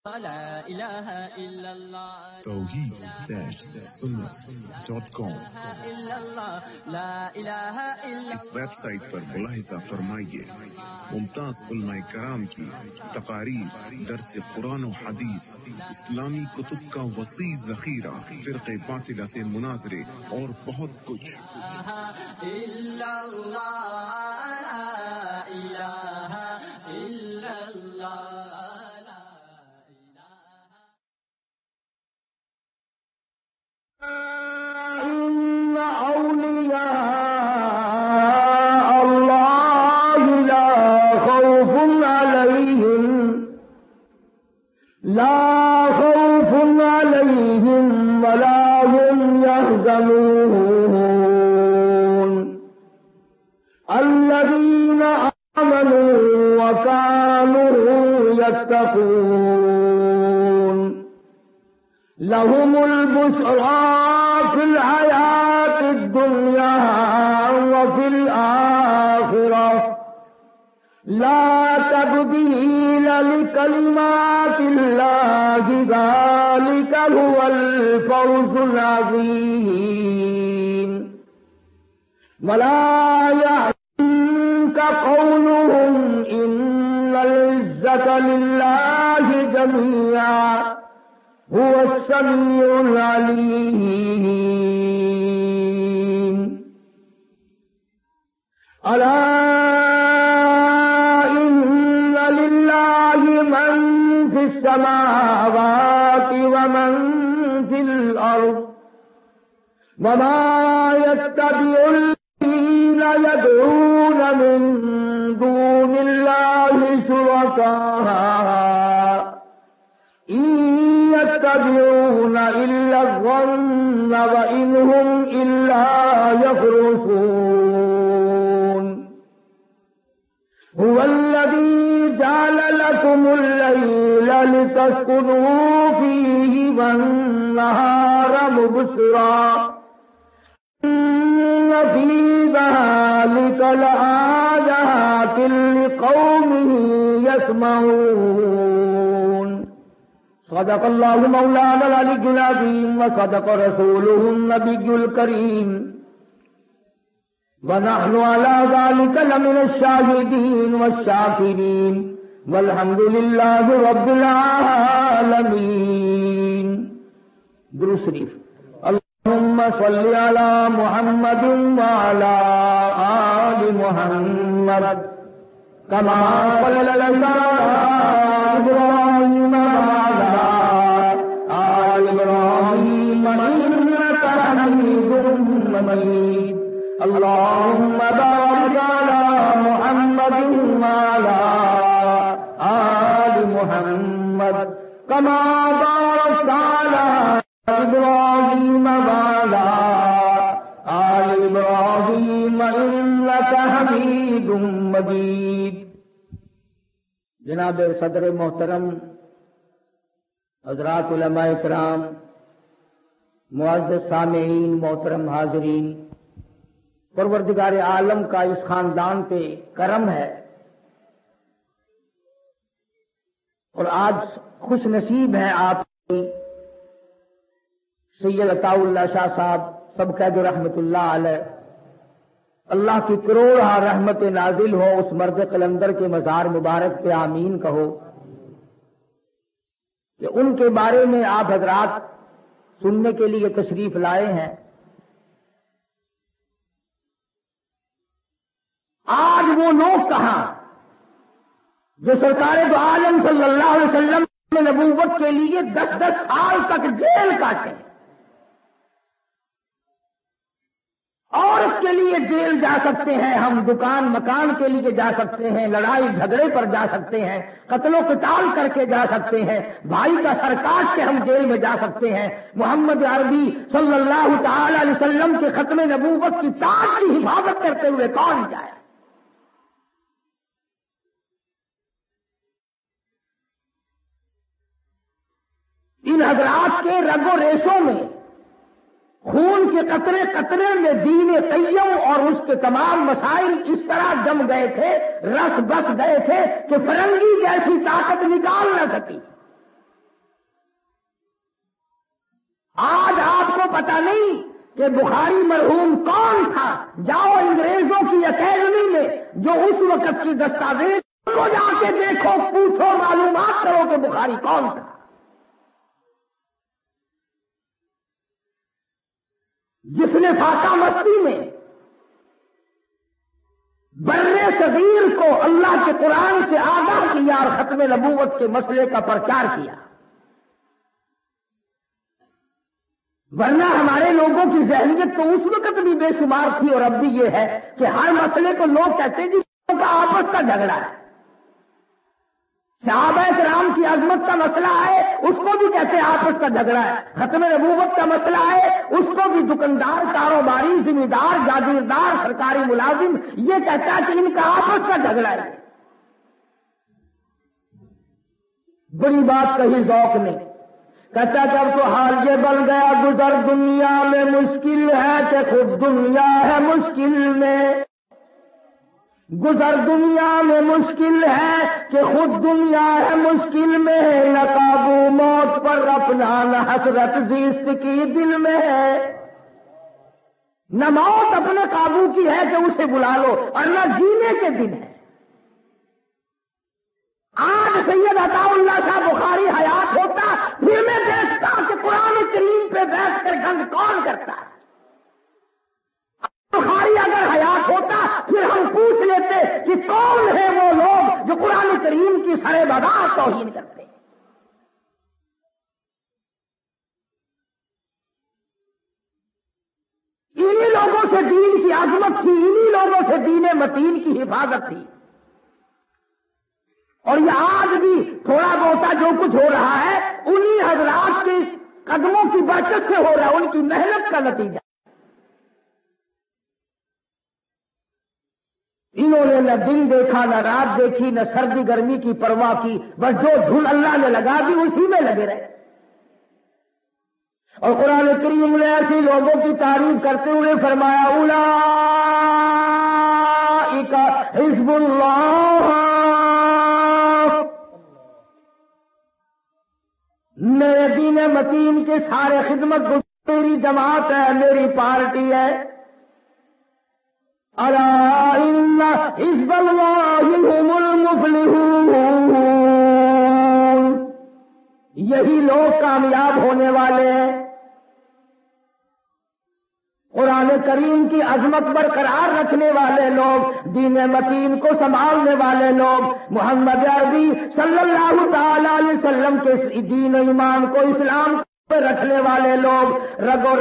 لا الہ الا اللہ توحید-sunnah.com لا الہ الا اس ویب سائٹ پر ملاحظہ فرمائیے ممتاز علماء کرام کی تقاریر، درس قرآن و حدیث، اسلامی کتب کا وسیع ذخیرہ، فرقے باطلہ سے مناظرے اور بہت کچھ۔ الا اللہ لا الہ الا اللہ إن أولياء الله لا خوف عليهم ولا هم يحزنون الذين آمنوا وكانوا يتقون لهم البشرى في الحياة الدنيا وفي الآخرة لا تبديل لكلمات الله ذلك هو الفوز العظيم ولا يحزنك قولهم إن العزة لله جميعا هو السميع العليم ألا إن لله من في السماوات ومن في الأرض وما يتبع الذين يدعون من دون الله شركاء يتبعون إلا الظن وإن هم إلا يخرصون هو الذي جعل لكم الليل لتسكنوا فيه والنهار مبصرا إن في ذلك لآيات لقوم يسمعون صدق الله مولانا العلي العظيم وصدق رسوله النبي الكريم ونحن على ذلك لمن الشاهدين والشاكرين والحمد لله رب العالمين. درود شریف. اللهم صل على محمد وعلى آل محمد كما صليت على إبراهيم وعلى آل إبراهيم إنك حميد مجيد. اللهم بارك على محمد وعلى آل محمد كما باركت على إبراهيم وعلى آل إبراهيم إنك حميد مجيد. جناب صدر محترم، حضرات علماء کرام، معزز سامعین، محترم حاضرین، پروردگار عالم کا اس خاندان پہ کرم ہے اور آج خوش نصیب ہیں آپ سید عطا اللہ شاہ صاحب سب قید رحمت اللہ علیہ. اللہ کی کروڑ رحمت نازل ہو اس مرد قلندر کے مزار مبارک پہ آمین کہو کہ ان کے بارے میں آپ حضرات سننے کے لیے تشریف لائے ہیں. آج وہ لوگ کہاں جو سرکار دو عالم صلی اللہ علیہ وسلم نے نبوت کے لیے 10-10 سال تک جیل کاٹے اور اس کے لیے جیل جا سکتے ہیں، ہم دکان مکان کے لیے جا سکتے ہیں، لڑائی جھگڑے پر جا سکتے ہیں، قتل و قتال کر کے جا سکتے ہیں، بھائی کا سر کاٹ کے ہم جیل میں جا سکتے ہیں. محمد عربی صلی اللہ تعالی علیہ وسلم کے ختم نبوت کی تاج کی حفاظت کرتے ہوئے کون جائے؟ ان حضرات کے رگ و ریشوں میں خون کے قطرے قطرے میں دین قیم اور اس کے تمام مسائل اس طرح جم گئے تھے، رس بس گئے تھے کہ فرنگی جیسی طاقت نکال نہ سکی. پتہ نہیں کہ بخاری مرحوم کون تھا، جاؤ انگریزوں کی اکیڈمی میں جو اس وقت کی دستاویز کو جا کے دیکھو، پوچھو، معلومات کرو کہ بخاری کون تھا، جس نے فاقہ مستی میں برے صغیر کو اللہ کے قرآن سے آگاہ کیا اور ختم نبوت کے مسئلے کا پرچار کیا۔ ورنہ ہمارے لوگوں کی ذہنیت تو اس وقت بھی بے شمار تھی اور اب بھی یہ ہے کہ ہر مسئلے کو لوگ کہتے ہیں جی کا آپس کا جھگڑا ہے۔ صحابہ کرام کی عظمت کا مسئلہ ہے، اس کو بھی کہتے ہیں آپس کا جھگڑا ہے۔ ختم نبوت کا مسئلہ ہے، اس کو بھی دکاندار، کاروباری، ذمہ دار، جاگیردار، سرکاری ملازم یہ کہتا ہے کہ ان کا آپس کا جھگڑا ہے۔ بڑی بات کہی ذوق نے، کہتا جب تو حال یہ بن گیا گزر دنیا میں مشکل ہے کہ خود دنیا ہے مشکل میں، گزر دنیا میں مشکل ہے کہ خود دنیا ہے مشکل میں، نہ قابو موت پر اپنا نہ حسرت زیست کی دل میں ہے، نہ موت اپنے قابو کی ہے کہ اسے بلا لو اور نہ جینے کے دن ہے۔ آج سید عطا اللہ صاحب بخاری حیات ہوتا پھر میں دیکھتا کہ قرآن کریم پہ بیٹھ کر گند کون کرتا ہے۔ بخاری اگر حیات ہوتا پھر ہم پوچھ لیتے کہ کون ہے وہ لوگ جو قرآن کریم کی سرے بدار توہین کرتے ہیں۔ انہی لوگوں سے دین کی عظمت تھی، انہی لوگوں سے دین متین کی حفاظت تھی، اور یہ آج بھی تھوڑا بہت جو کچھ ہو رہا ہے انہی حضرات کے قدموں کی برکت سے ہو رہا ہے، ان کی محنت کا نتیجہ۔ انہوں نے نہ دن دیکھا، نہ رات دیکھی، نہ سردی گرمی کی پرواہ کی، بس جو دھن اللہ نے لگا دی اسی میں لگے رہے۔ اور قرآن کریم نے ایسے لوگوں کی تعریف کرتے ہوئے فرمایا اولئک حزب اللہ، میرے دین متین کے سارے خدمت گزار میری جماعت ہے، میری پارٹی ہے۔ الا ان حزب اللہ هم المفلحون، یہی لوگ کامیاب ہونے والے ہیں۔ قرآن کریم کی عظمت برقرار رکھنے والے لوگ، دین متین کو سنبھالنے والے لوگ، محمد عربی صلی اللہ تعالی علیہ وسلم کے دین و ایمان کو، اسلام پہ رکھنے والے لوگ، رگو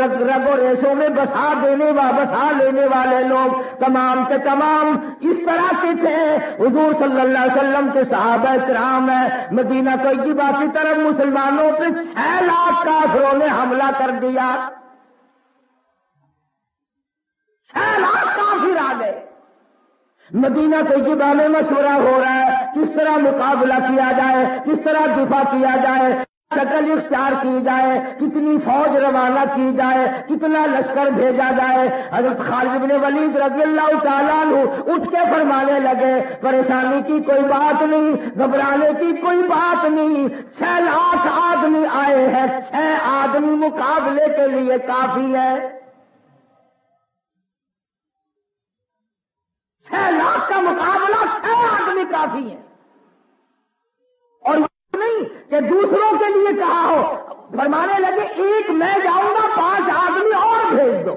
ریشوں میں بسا لینے والے لوگ، تمام کے تمام اس طرح کے تھے۔ حضور صلی اللہ علیہ وسلم کے صحابہ کرام ہیں، مدینہ طیبہ کی طرف مسلمانوں پہ 6 لاکھ کافروں نے حملہ کر دیا، 6 لاکھ کافر آ گئے۔ مدینہ طیبہ میں مشورہ ہو رہا ہے کس طرح مقابلہ کیا جائے، کس طرح دفاع کیا جائے، شکل اختیار کی جائے، کتنی فوج روانہ کی جائے، کتنا لشکر بھیجا جائے۔ حضرت خالد بن ولید رضی اللہ تعالیٰ عنہ اٹھ کے فرمانے لگے پریشانی کی کوئی بات نہیں، گھبرانے کی کوئی بات نہیں، 6 لاکھ آدمی آئے ہیں، 6 آدمی مقابلے کے لیے کافی ہے۔ 6 لاکھ کا مقابلہ 6 آدمی کافی ہے، اور نہیں کہ دوسروں کے لیے کہا ہو، فرمانے لگے ایک میں جاؤں گا، 5 آدمی اور بھیج دو۔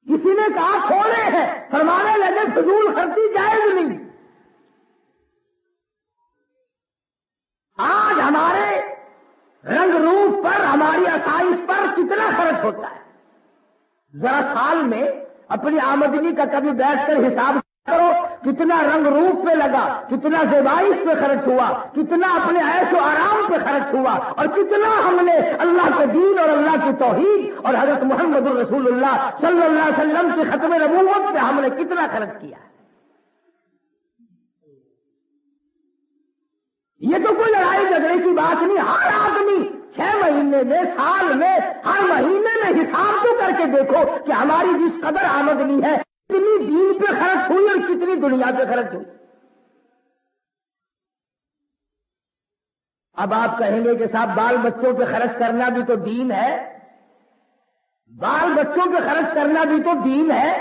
کسی نے کہا کھولے ہیں، فرمانے لگے فضول خرچی جائز نہیں۔ آج ہمارے رنگ روپ پر، ہماری آسائش پر کتنا خرچ ہوتا ہے؟ ذرا سال میں اپنی آمدنی کا کبھی بیٹھ کر حساب کرو، کتنا رنگ روپ پہ لگا، کتنا زیبائش پہ خرچ ہوا، کتنا اپنے عیش و آرام پہ خرچ ہوا، اور کتنا ہم نے اللہ کے دین اور اللہ کی توحید اور حضرت محمد رسول اللہ صلی اللہ علیہ وسلم کی ختم نبوت پہ ہم نے کتنا خرچ کیا۔ یہ تو کوئی لڑائی جھگڑے کی بات نہیں، ہر آدمی 6 مہینے میں، سال میں، ہر مہینے میں حساب تو کر کے دیکھو کہ ہماری جس قدر آمدنی ہے کتنی دین پہ خرچ ہوئی اور کتنی دنیا پہ خرچ ہوئی۔ اب آپ کہیں گے کہ صاحب بال بچوں پہ خرچ کرنا بھی تو دین ہے، بال بچوں پہ خرچ کرنا بھی تو دین ہے،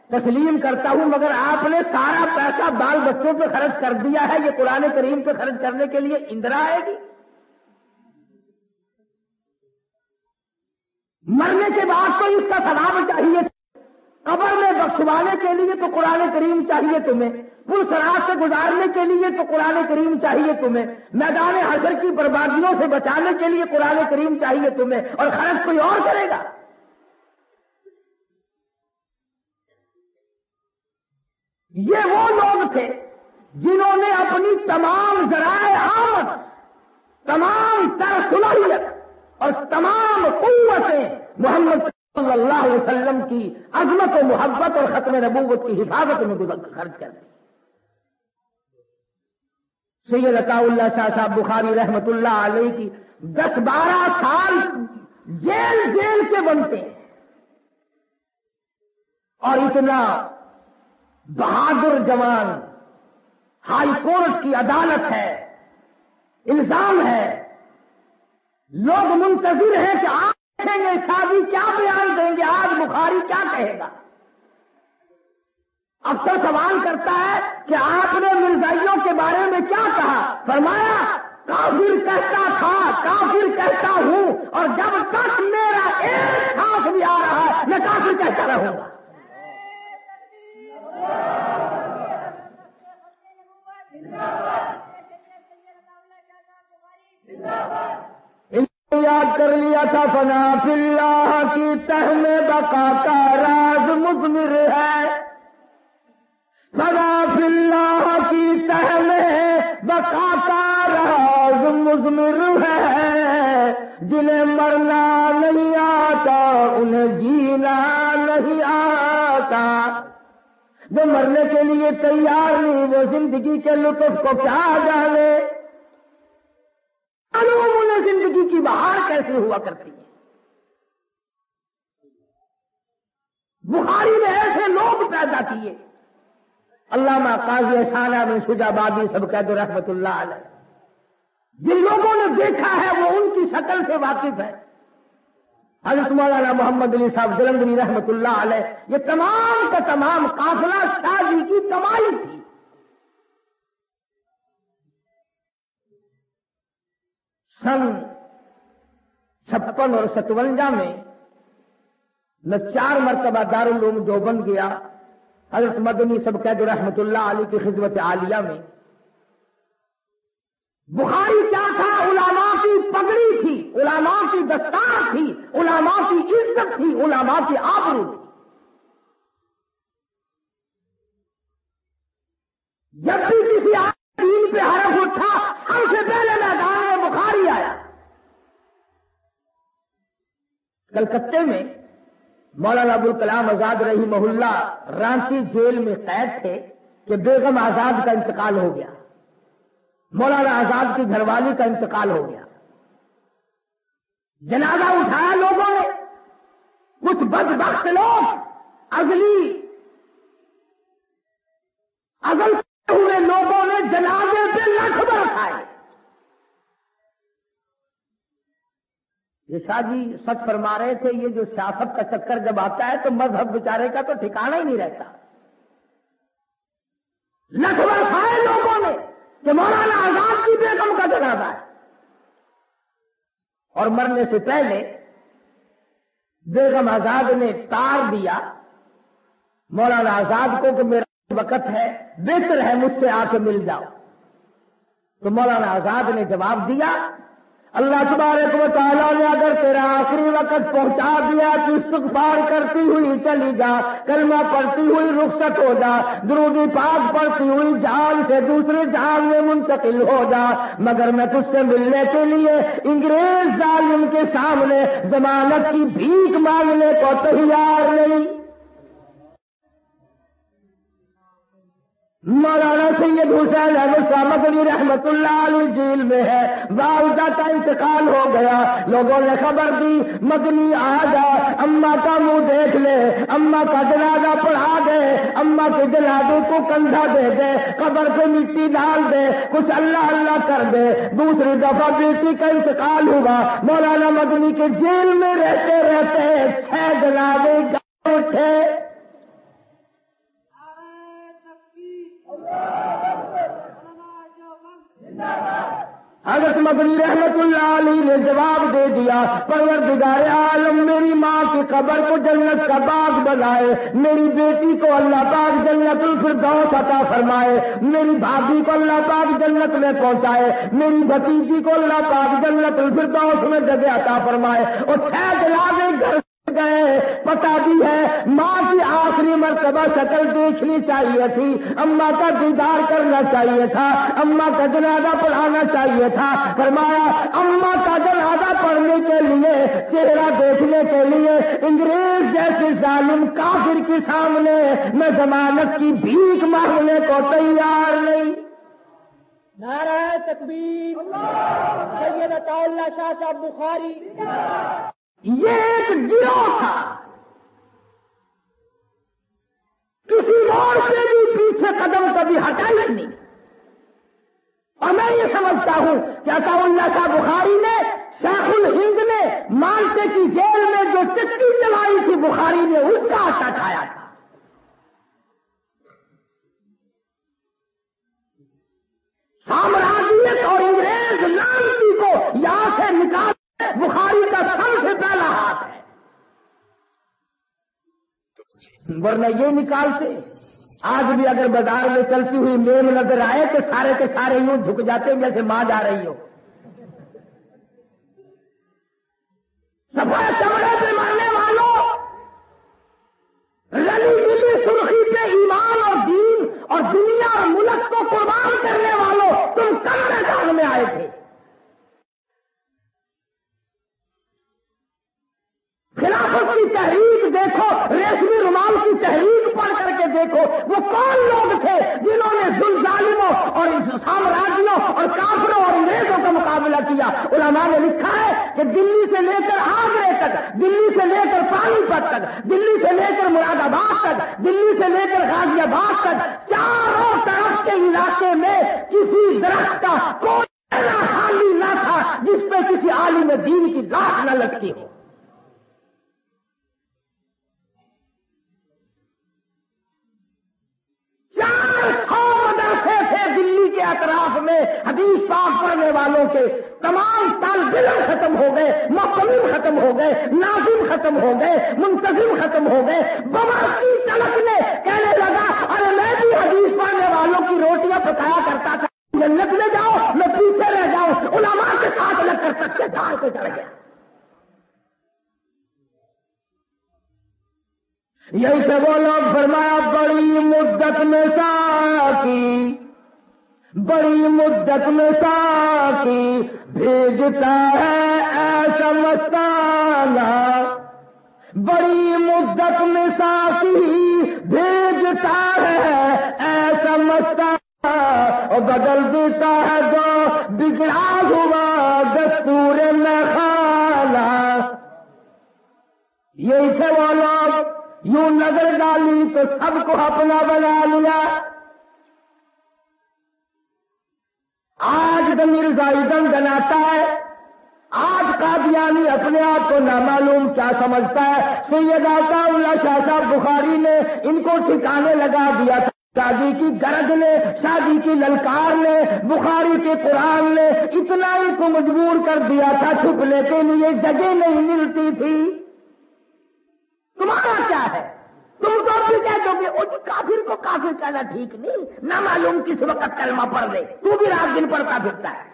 تسلیم کرتا ہوں، مگر آپ نے سارا پیسہ بال بچوں پہ خرچ کر دیا ہے، یہ قرآن کریم پہ خرچ کرنے کے لیے اندرا آئے گی؟ مرنے کے بعد تو اس کا ثواب چاہیے، قبر میں بخشوانے کے لیے تو قرآن کریم چاہیے تمہیں، پل صراط سے گزارنے کے لیے تو قرآن کریم چاہیے تمہیں، میدان حشر کی بربادیوں سے بچانے کے لیے قرآن کریم چاہیے تمہیں، اور خرچ کوئی اور کرے گا؟ یہ وہ لوگ تھے جنہوں نے اپنی تمام ذرائع آمد، تمام تر صلاحیت اور تمام قوتیں محمد صلی اللہ علیہ وسلم کی عظمت و محبت اور ختم نبوت کی حفاظت میں خرچ کر دی۔ سید عطا اللہ شاہ صاحب بخاری رحمت اللہ علیہ کی 10-12 سال جیل کے بنتے ہیں، اور اتنا بہادر جوان، ہائی کورٹ کی عدالت ہے، الزام ہے، لوگ منتظر ہیں کہ آج دیکھیں گے شادی کیا بیان دیں گے، آج بخاری کیا کہے گا۔ افسر سوال کرتا ہے کہ آپ نے مرزائیوں کے بارے میں کیا کہا؟ فرمایا کافر کہتا تھا، کافر کہتا ہوں، اور جب تک میرا ایک ہاتھ بھی آ رہا ہے میں کافر کہتا رہوں گا۔ یاد کر لیا تھا فنا فی اللہ کی تہ میں بقا کا راز مضمر ہے، فنا فی اللہ کی تہ میں بقا کا راز مضمر ہے، جنہیں مرنا نہیں آتا انہیں جینا نہیں آتا، جو مرنے کے لیے تیار نہیں وہ زندگی کے لطف کو کیا جانے، معلوم انہیں زندگی کی بہار کیسے ہوا کرتی ہے۔ بخاری نے ایسے لوگ پیدا کیے، علامہ قاضی احسانہ بن شجاع بادی سب قید رحمت اللہ علیہ، جن لوگوں نے دیکھا ہے وہ ان کی شکل سے واقف ہے، حضرت مولانا محمد علی صاحب جلندری رحمت اللہ علیہ، یہ تمام کا تمام قافلہ شاہ جی کی کمائی تھی۔ سن 56 اور 57 میں میں 4 مرتبہ دارالعلوم دیوبند گیا، حضرت مدنی سب قید رحمت اللہ علیہ کی خدمت عالیہ میں۔ بخاری کیا تھا؟ علماء کی پگڑی تھی، علماء کی دستار تھی، علماء کی عزت تھی، علماء کی آبرو تھی۔ جب بھی کسی دین پہ حرف اٹھا ہم سے پہلے میدان میں بخاری آیا۔ کلکتے میں مولانا ابوالکلام آزاد رحمہ اللہ رانچی جیل میں قید تھے کہ بیگم آزاد کا انتقال ہو گیا، مولانا آزاد کی گھر والی کا انتقال ہو گیا۔ جنازہ اٹھایا لوگوں نے، کچھ بدبخت لوگ ازل ہوئے لوگوں نے جنازے پہ لکھ برسائے۔ یہ شاہ جی سچ فرما رہے تھے، یہ جو سیاست کا چکر جب آتا ہے تو مذہب بیچارے کا تو ٹھکانہ ہی نہیں رہتا۔ لکھ برسائے لوگوں نے کہ مولانا آزاد کی بیگم کا جنازہ ہے، اور مرنے سے پہلے بیگم آزاد نے تار دیا مولانا آزاد کو کہ میرا وقت ہے، بہتر ہے مجھ سے آ کے مل جاؤ۔ تو مولانا آزاد نے جواب دیا، اللہ تبارک و تعالیٰ نے اگر تیرا آخری وقت پہنچا دیا تو استغفار کرتی ہوئی چلی جا، کلمہ پڑھتی ہوئی رخصت ہو جا، درود پاک پڑھتی ہوئی جان سے دوسرے جان میں منتقل ہو جا، مگر میں تجھ سے ملنے کے لیے انگریز ظالم کے سامنے ضمانت کی بھیک مانگنے کو تیار نہیں۔ مولانا سید حسین احمد شاہ مدنی رحمت اللہ علیہ جیل میں ہے، والدہ کا انتقال ہو گیا، لوگوں نے خبر دی مدنی آ جا، اماں کا منہ دیکھ لے، اماں کا جنازہ پڑھا دے، اماں کے جنازے کو کندھا دے دے، قبر پہ مٹی ڈال دے، کچھ اللہ اللہ کر دے۔ دوسری دفعہ بیٹی کا انتقال ہوا، مولانا مدنی کے جیل میں رہتے رہتے 6 جنازے گئے اٹھے۔ حضرت مدنی رحمت اللہ علیہ نے جواب دے دیا، پروردگار عالم میری ماں کی قبر کو جنت کا باغ بنائے، میری بیٹی کو اللہ پاک جنت الفردوس عطا فرمائے، میری بھابھی کو اللہ پاک جنت میں پہنچائے، میری بھتیجی کو اللہ پاک جنت الفردوس میں جگہ عطا فرمائے۔ اور 6 جنازے گھر گئے، پتہ بھی ہے ماں کی آخری مرتبہ شکل دیکھنی چاہیے تھی، اماں کا دیدار کرنا چاہیے تھا، اماں کا جنازہ پڑھانا چاہیے تھا۔ فرمایا اماں کا جنازہ پڑھنے کے لیے، چہرہ دیکھنے کے لیے انگریز جیسے ظالم کافر کے سامنے میں ضمانت کی بھیک مانگنے کو تیار نہیں۔ نعرہ تکبیر، سید عطا اللہ شاہ صاحب بخاری۔ یہ ایک گروہ تھا، کسی اور سے بھی پیچھے قدم کبھی ہٹا ہی نہیں۔ اور میں یہ سمجھتا ہوں کہ عطا اللہ شاہ بخاری نے، شیخ الہند نے مالٹے کی جیل میں جو چکی چلائی تھی بخاری نے اس کا آٹا کھایا تھا۔ سامراجیت اور انگریز لانتی کو یہاں سے نکال بخاری کا سب سے پہلا ہاتھ ہے، ورنہ یہ نکالتے۔ آج بھی اگر بازار میں چلتی ہوئی میم نظر آئے تو سارے کے سارے یوں جھک جاتے جیسے ماں جا رہی ہو۔ سفید چمڑے پہ مرنے والوں، رلی ملی سرخی پہ ایمان اور دین اور دنیا اور ملک کو قربان کرنے والوں، تم کب میدان میں آئے تھے؟ خلافت کی تحریک دیکھو، ریشمی رومال کی تحریک پڑھ کر کے دیکھو، وہ کون لوگ تھے جنہوں نے ظالموں اور سامراجیوں اور کافروں اور انگریزوں کا مقابلہ کیا۔ علماء نے لکھا ہے کہ دلی سے لے کر آگرے تک، دلی سے لے کر پانی پت تک، دلی سے لے کر مراد آباد تک، دلی سے لے کر غازی آباد تک، چاروں طرف کے علاقے میں کسی درخت کا کوئی خالی نہ تھا جس پہ کسی عالم دین کی لاش نہ لگتی ہو۔ 400 مدرسے تھے دلی کے اطراف میں، حدیث پاک پڑھنے والوں کے تمام طالب علم ختم ہو گئے، مقیم ختم ہو گئے، ناظم ختم ہو گئے، منتظم ختم ہو گئے۔ بمارکی تلکنے کہنے لگا ارے میں بھی حدیث پڑھنے والوں کی روٹیاں پکایا کرتا تھا، جنت میں جاؤ میں پیچھے رہ جاؤں۔ علماء کے ساتھ لگ کر سچے دار پہ چڑھ گیا۔ یہی سے وہ لوگ فرمایا بڑی مدت میں ساکی، بڑی مدت میں ساکی بھیجتا ہے ایسا مستانہ، بڑی مدت میں ساکی بھیجتا ہے ایسا مستانہ، اور بدل دیتا ہے جو بگڑا ہوا دستور میں خانہ۔ یہی سے وہ لوگ یوں نظر ڈالی تو سب کو اپنا بنا لیا۔ آج تو مرزائی دم بناتا ہے، آج قادیانی اپنے آپ کو نامعلوم کیا سمجھتا ہے۔ سید عطا اللہ شاہ صاحب بخاری نے ان کو ٹھکانے لگا دیا تھا، شادی کی گرج نے، شادی کی للکار نے، بخاری کے قرآن نے اتنا ان کو مجبور کر دیا تھا، چھپنے کے لیے جگہ نہیں ملتی تھی۔ تمہارا کیا ہے؟ تم تو بھی کہتے ہو کہ وہ کافر کو کافر کہنا ٹھیک نہیں، نہ معلوم کس وقت کلمہ پڑھ لے، تو بھی رات دن پڑھتا پھرتا ہے۔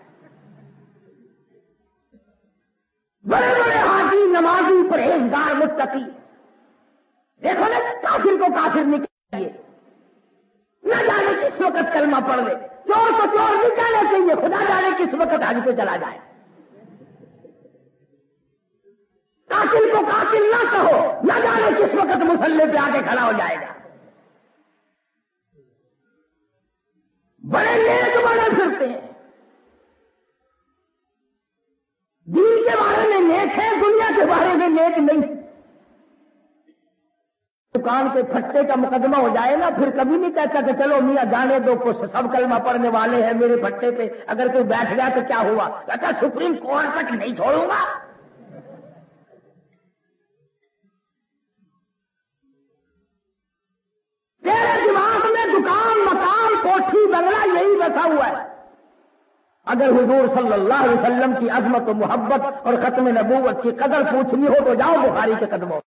بڑے بڑے حاجی، نمازی، پرہیزگار، متقی، دیکھو نا کافر کو کافر نہیں چاہیے، نہ جانے کس وقت کلمہ پڑھ لے۔ چور کو چور نہیں کہنا چاہیے، خدا جانے کس وقت حج پہ چلا جائے۔ قاتل کو قاتل نہ کہو، نہ جانے کس وقت مسلح پہ آ کے کھڑا ہو جائے گا۔ بڑے نیک بنے پھرتے ہیں، دین کے بارے میں نیک ہے، دنیا کے بارے میں نیک نہیں۔ دکان کے پھٹے کا مقدمہ ہو جائے نا، پھر کبھی نہیں کہتا کہ چلو میاں جانے دو، کچھ سب کلمہ پڑھنے والے ہیں میرے پھٹے پہ، اگر کوئی بیٹھ گیا تو کیا ہوا؟ کہتا سپریم کورٹ تک نہیں چھوڑوں گا۔ تیرے دماغ میں دکان، مکان، کوٹھی، بنگلہ یہی بسا ہوا ہے۔ اگر حضور صلی اللہ علیہ وسلم کی عظمت و محبت اور ختم نبوت کی قدر پوچھنی ہو تو جاؤ بخاری کے قدموں۔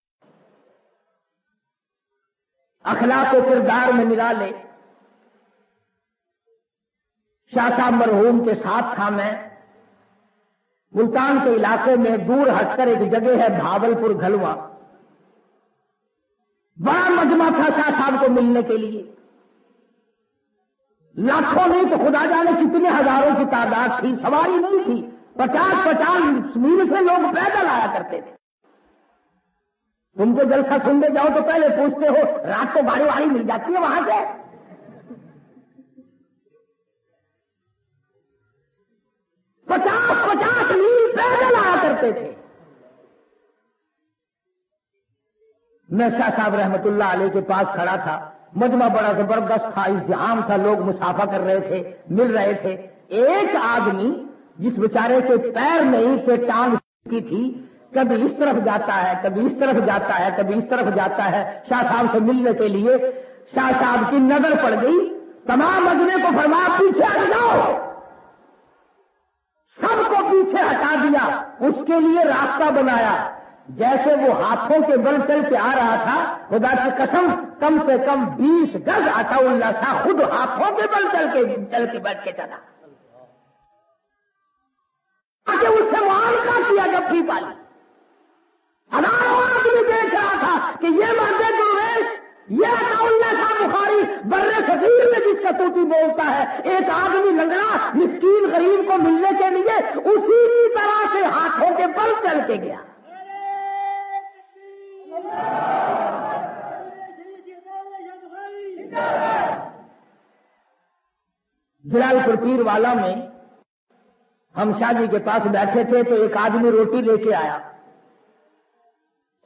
اخلاق و کردار میں نرالے شاہ صاحب مرحوم کے ساتھ تھا میں، ملتان کے علاقے میں دور ہٹ کر ایک جگہ ہے بھاول پور گھلوا، بڑا مجمع تھا شاہ صاحب کو ملنے کے لیے، لاکھوں نہیں تو خدا جانے کتنے ہزاروں کی تعداد تھی، سواری نہیں تھی، 50 میل سے لوگ پیدل آیا کرتے تھے۔ تم کو جلسہ سننے جاؤ تو پہلے پوچھتے ہو رات کو گاڑی واڑی مل جاتی ہے وہاں سے؟ 50 میل پیدل آیا کرتے تھے۔ میں شاہ صاحب رحمت اللہ علیہ کے پاس کھڑا تھا، مجمع بڑا زبردست تھا، ازدحام تھا، لوگ مسافہ کر رہے تھے، مل رہے تھے۔ ایک آدمی جس بیچارے کے پیر نہیں پہ ٹانگ کی تھی، کبھی اس طرف جاتا ہے، کبھی اس طرف جاتا ہے، کبھی اس طرف جاتا ہے شاہ صاحب سے ملنے کے لیے۔ شاہ صاحب کی نظر پڑ گئی، تمام مجمع کو فرمایا پیچھے ہٹ جاؤ، سب کو پیچھے ہٹا دیا، اس کے لیے راستہ بنایا۔ جیسے وہ ہاتھوں کے بل چل کے آ رہا تھا، خدا کی قسم کم سے کم 20 گز عطا اللہ تھا، خود ہاتھوں کے بل چل کے بیٹھ کے چلا، آگے اس سے معاملہ کیا جب بھی پالی۔ ہزاروں آدمی دیکھ رہا تھا کہ یہ مادے درویش، یہ عطا اللہ شاہ بخاری بر صغیر میں جس کا توتی بولتا ہے، ایک آدمی لنگڑا مسکین غریب کو ملنے کے لیے اسی کی طرح سے ہاتھوں کے بل چل کے گیا۔ جلال پور پیر والا میں ہم شاہ جی کے پاس بیٹھے تھے تو ایک آدمی روٹی لے کے آیا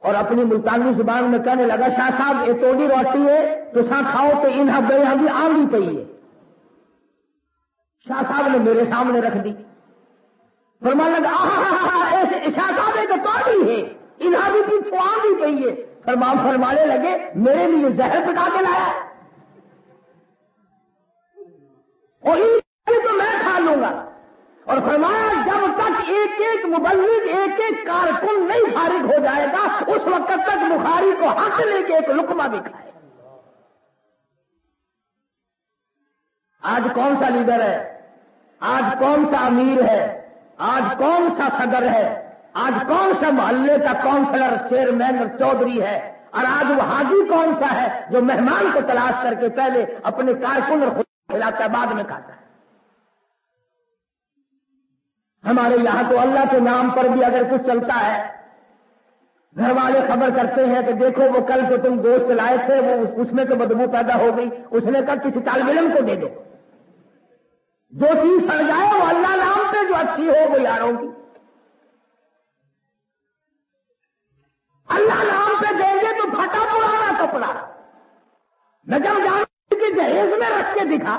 اور اپنی ملتانی زبان میں کہنے لگا شاہ صاحب یہ توڑی روٹی ہے تو سا کھاؤ تو انہاں بے یہاں بھی آنگی پئی ہے۔ شاہ صاحب نے میرے سامنے رکھ دی، فرمانے لگا شاہ صاحب یہ تو توڑی ہے، انہاں بھی پیچھے آنگی پئی ہے۔ فرمانے لگے میرے لیے زہر پکا کے لایا اور تو میں کھا لوں گا۔ اور فرمایا جب تک ایک ایک مبلغ، ایک ایک کارکن نہیں فارغ ہو جائے گا اس وقت تک بخاری کو ہاتھ لے کے ایک لقمہ بھی کھائے۔ آج کون سا لیڈر ہے، آج کون سا امیر ہے، آج کون سا صدر ہے، آج کون سا محلے کا کونسلر، چیئرمین اور چودھری ہے، اور آج وہ حاجی کون سا ہے جو مہمان کو تلاش کر کے پہلے اپنے کارکن اور خود کھلاتا ہے بعد میں کھاتا ہے۔ ہمارے یہاں تو اللہ کے نام پر بھی اگر کچھ چلتا ہے، گھر والے خبر کرتے ہیں کہ دیکھو وہ کل جو تم گوشت لائے تھے وہ اس میں تو بدبو پیدا ہو گئی، اس نے کہا کسی طالب علم کو دے دو، جو چیز سڑ جائے وہ اللہ نام پہ جو اچھی ہو وہ یاروں کی، اللہ نام پہ دیں گے تو پھٹا پرانا کپڑا نہ جب جانے کے جہیز میں رکھ کے دکھا،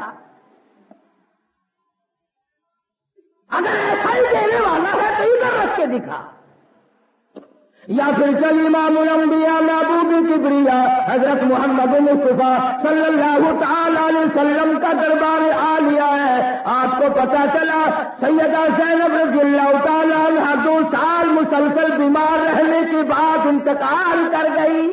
اگر ایسا ہی دینے والا ہے تو ادھر رکھ کے دکھا، یا پھر چل امام الانبیاء محبوب کبریا حضرت محمد مصطفیٰ صلی اللہ تعالی علیہ وسلم کا دربار عالیہ ہے۔ آپ کو پتا چلا سیدہ زینب رضی اللہ تعالی عنہا 2 سال مسلسل بیمار رہنے کے بعد انتقال کر گئی۔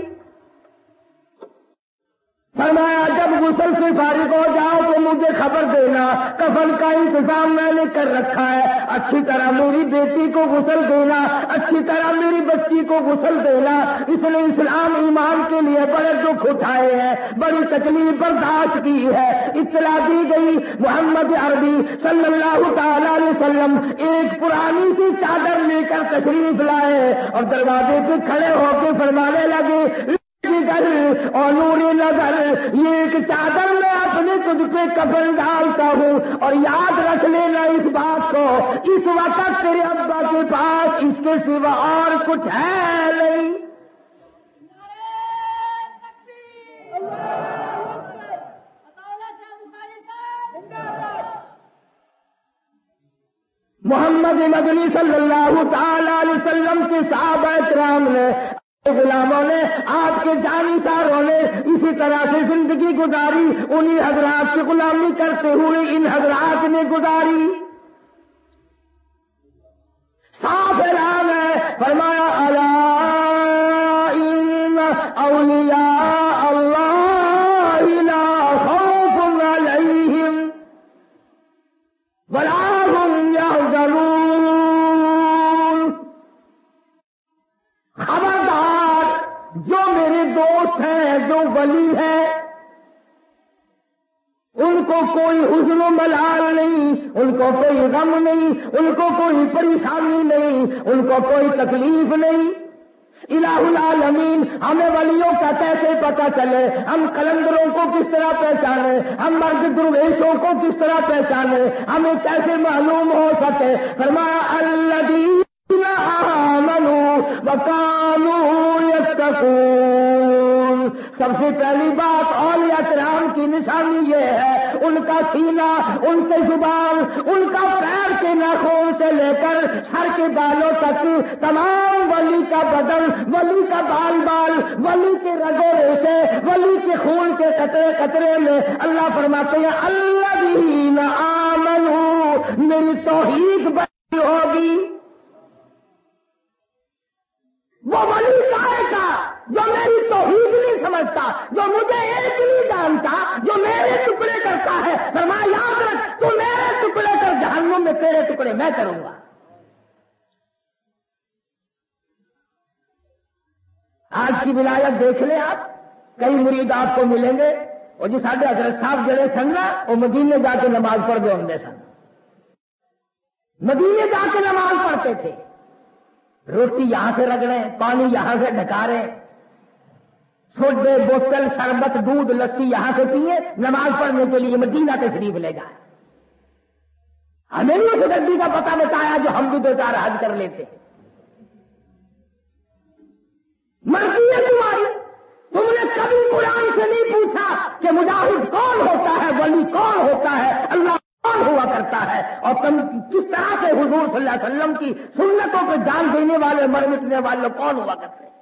فرمایا جب غسل سے فارغ ہو جاؤ تو مجھے خبر دینا، کفن کا انتظام میں نے کر رکھا ہے، اچھی طرح میری بیٹی کو غسل دینا، اچھی طرح میری بچی کو غسل دینا۔ اس نے اسلام ایمان کے لیے بڑے دکھ اٹھائے ہیں، بڑی تکلیف برداشت کی ہے۔ اطلاع دی گئی محمد عربی صلی اللہ تعالی علیہ وسلم ایک پرانی سی چادر لے کر تشریف لائے اور دروازے پہ کھڑے ہو کے فرمانے لگے اور نوری نظر یہ ایک چادر میں آپ اپنے تجھ پہ کفن ڈالتا ہوں، اور یاد رکھ لینا اس بات کو، اس وقت تیرے ابا کے پاس اس کے سوا اور کچھ ہے نہیں۔ محمد مدنی صلی اللہ تعالی علیہ وسلم کے صحابہ کرام نے، غلاموں نے، آپ کے جانکاروں نے اسی طرح سے زندگی گزاری، انہی حضرات کی غلامی کرتے ہوئے ان حضرات نے گزاری۔ صاف اعلان ہے، فرمایا الا ان اولیاء اللہ لا خوف علیہم ولا هم يحزنون۔ خبردار، جو میرے دوست ہیں، جو ولی ہیں، ان کو کوئی حزن و ملال نہیں، ان کو کوئی غم نہیں، ان کو کوئی پریشانی نہیں، ان کو کوئی تکلیف نہیں۔ الہ العالمین، ہمیں ولیوں کا کیسے پتہ چلے؟ ہم قلندروں کو کس طرح پہچانے؟ ہم مرد درویشوں کو کس طرح پہچانے؟ ہمیں کیسے معلوم ہو سکے؟ فرمایا الذین آمنوا وکانوا یتقون۔ سب سے پہلی بات اولیاء کرام کی نشانی یہ ہے، ان کا سینہ، ان کے زبان، ان کا پیر کے ناخن سے لے کر سر کے بالوں تک تمام ولی کا بدن، ولی کا بال بال، ولی کے رگوں سے، ولی کے خون کے قطرے قطرے میں اللہ فرماتے ہیں الذین آمنوا، میری توحید بڑی ہوگی۔ وہ ولی کائے کا جو میری توحید نہیں سمجھتا، جو مجھے ایک نہیں جانتا، جو میرے ٹکڑے کرتا ہے، فرمایا یاد رکھ، تو میرے ٹکڑے کر، جہنم میں تیرے ٹکڑے میں کروں گا۔ آج کی ولایت دیکھ لیں آپ، کئی مرید آپ کو ملیں گے، اور جی ساڈے حضرت صاحب جڑے سن نا، وہ مدینے جا کے نماز پڑھ دے ہوں سن، مدینے جا کے نماز پڑھتے تھے، روٹی یہاں سے رگڑیں، پانی یہاں سے ڈھکاریں، سوڈے، بوتل، شربت، دودھ، لسی یہاں سے پیے، نماز پڑھنے کے لیے مدینہ تشریف لے جائیں۔ ہمیں نہیں اس گڈی کا پتہ بتایا جو ہم بھی دو چار حج کر لیتے ہیں۔ مرضی ہے تمہاری، تم نے کبھی قرآن سے نہیں پوچھا کہ مجاہد کون ہوتا ہے، ولی کون ہوتا ہے، اللہ کون ہوا کرتا ہے، اور تم کس طرح سے حضور صلی اللہ علیہ وسلم کی سنتوں پہ جان دینے والے، مر مٹنے والے کون ہوا کرتے ہیں۔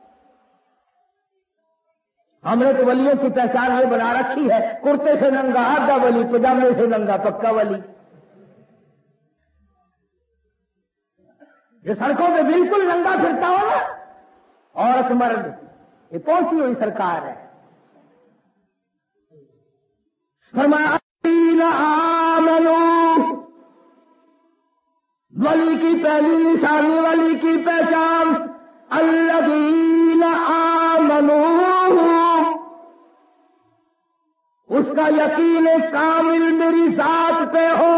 ہم نے تو ولیوں کی پہچان یہ بنا رکھی ہے، کرتے سے ننگا آدھا ولی، پجامے سے ننگا پکا ولی۔ جو سڑکوں پہ بالکل ننگا پھرتا ہو نا، عورت مرد، یہ پہنچی ہوئی سرکار ہے۔ فرمایا آمنوا، ولی کی پہلی نشانی، ولی کی پہچان الذین آمنوا، اس کا یقین کامل میری ذات پہ ہو،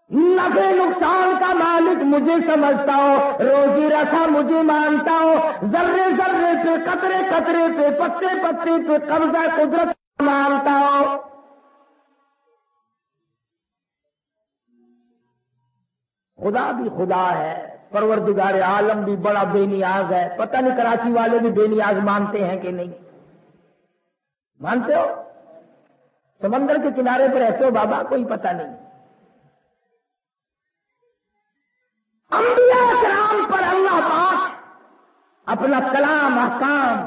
نفع نقصان کا مالک مجھے سمجھتا ہو، روزی رکھا مجھے مانتا ہو، ذرے ذرے پہ، قطرے قطرے پہ، پتے پتے پہ قبضہ قدرت مانتا ہو۔ خدا بھی خدا ہے، پروردگار عالم بھی بڑا بے نیاز ہے۔ پتہ نہیں کراچی والے بھی بے نیاز مانتے ہیں کہ نہیں؟ مانتے ہو؟ سمندر کے کنارے پر رہتے ہو بابا، کوئی پتہ نہیں۔ انبیاء کرام پر اللہ پاک اپنا کلام، احکام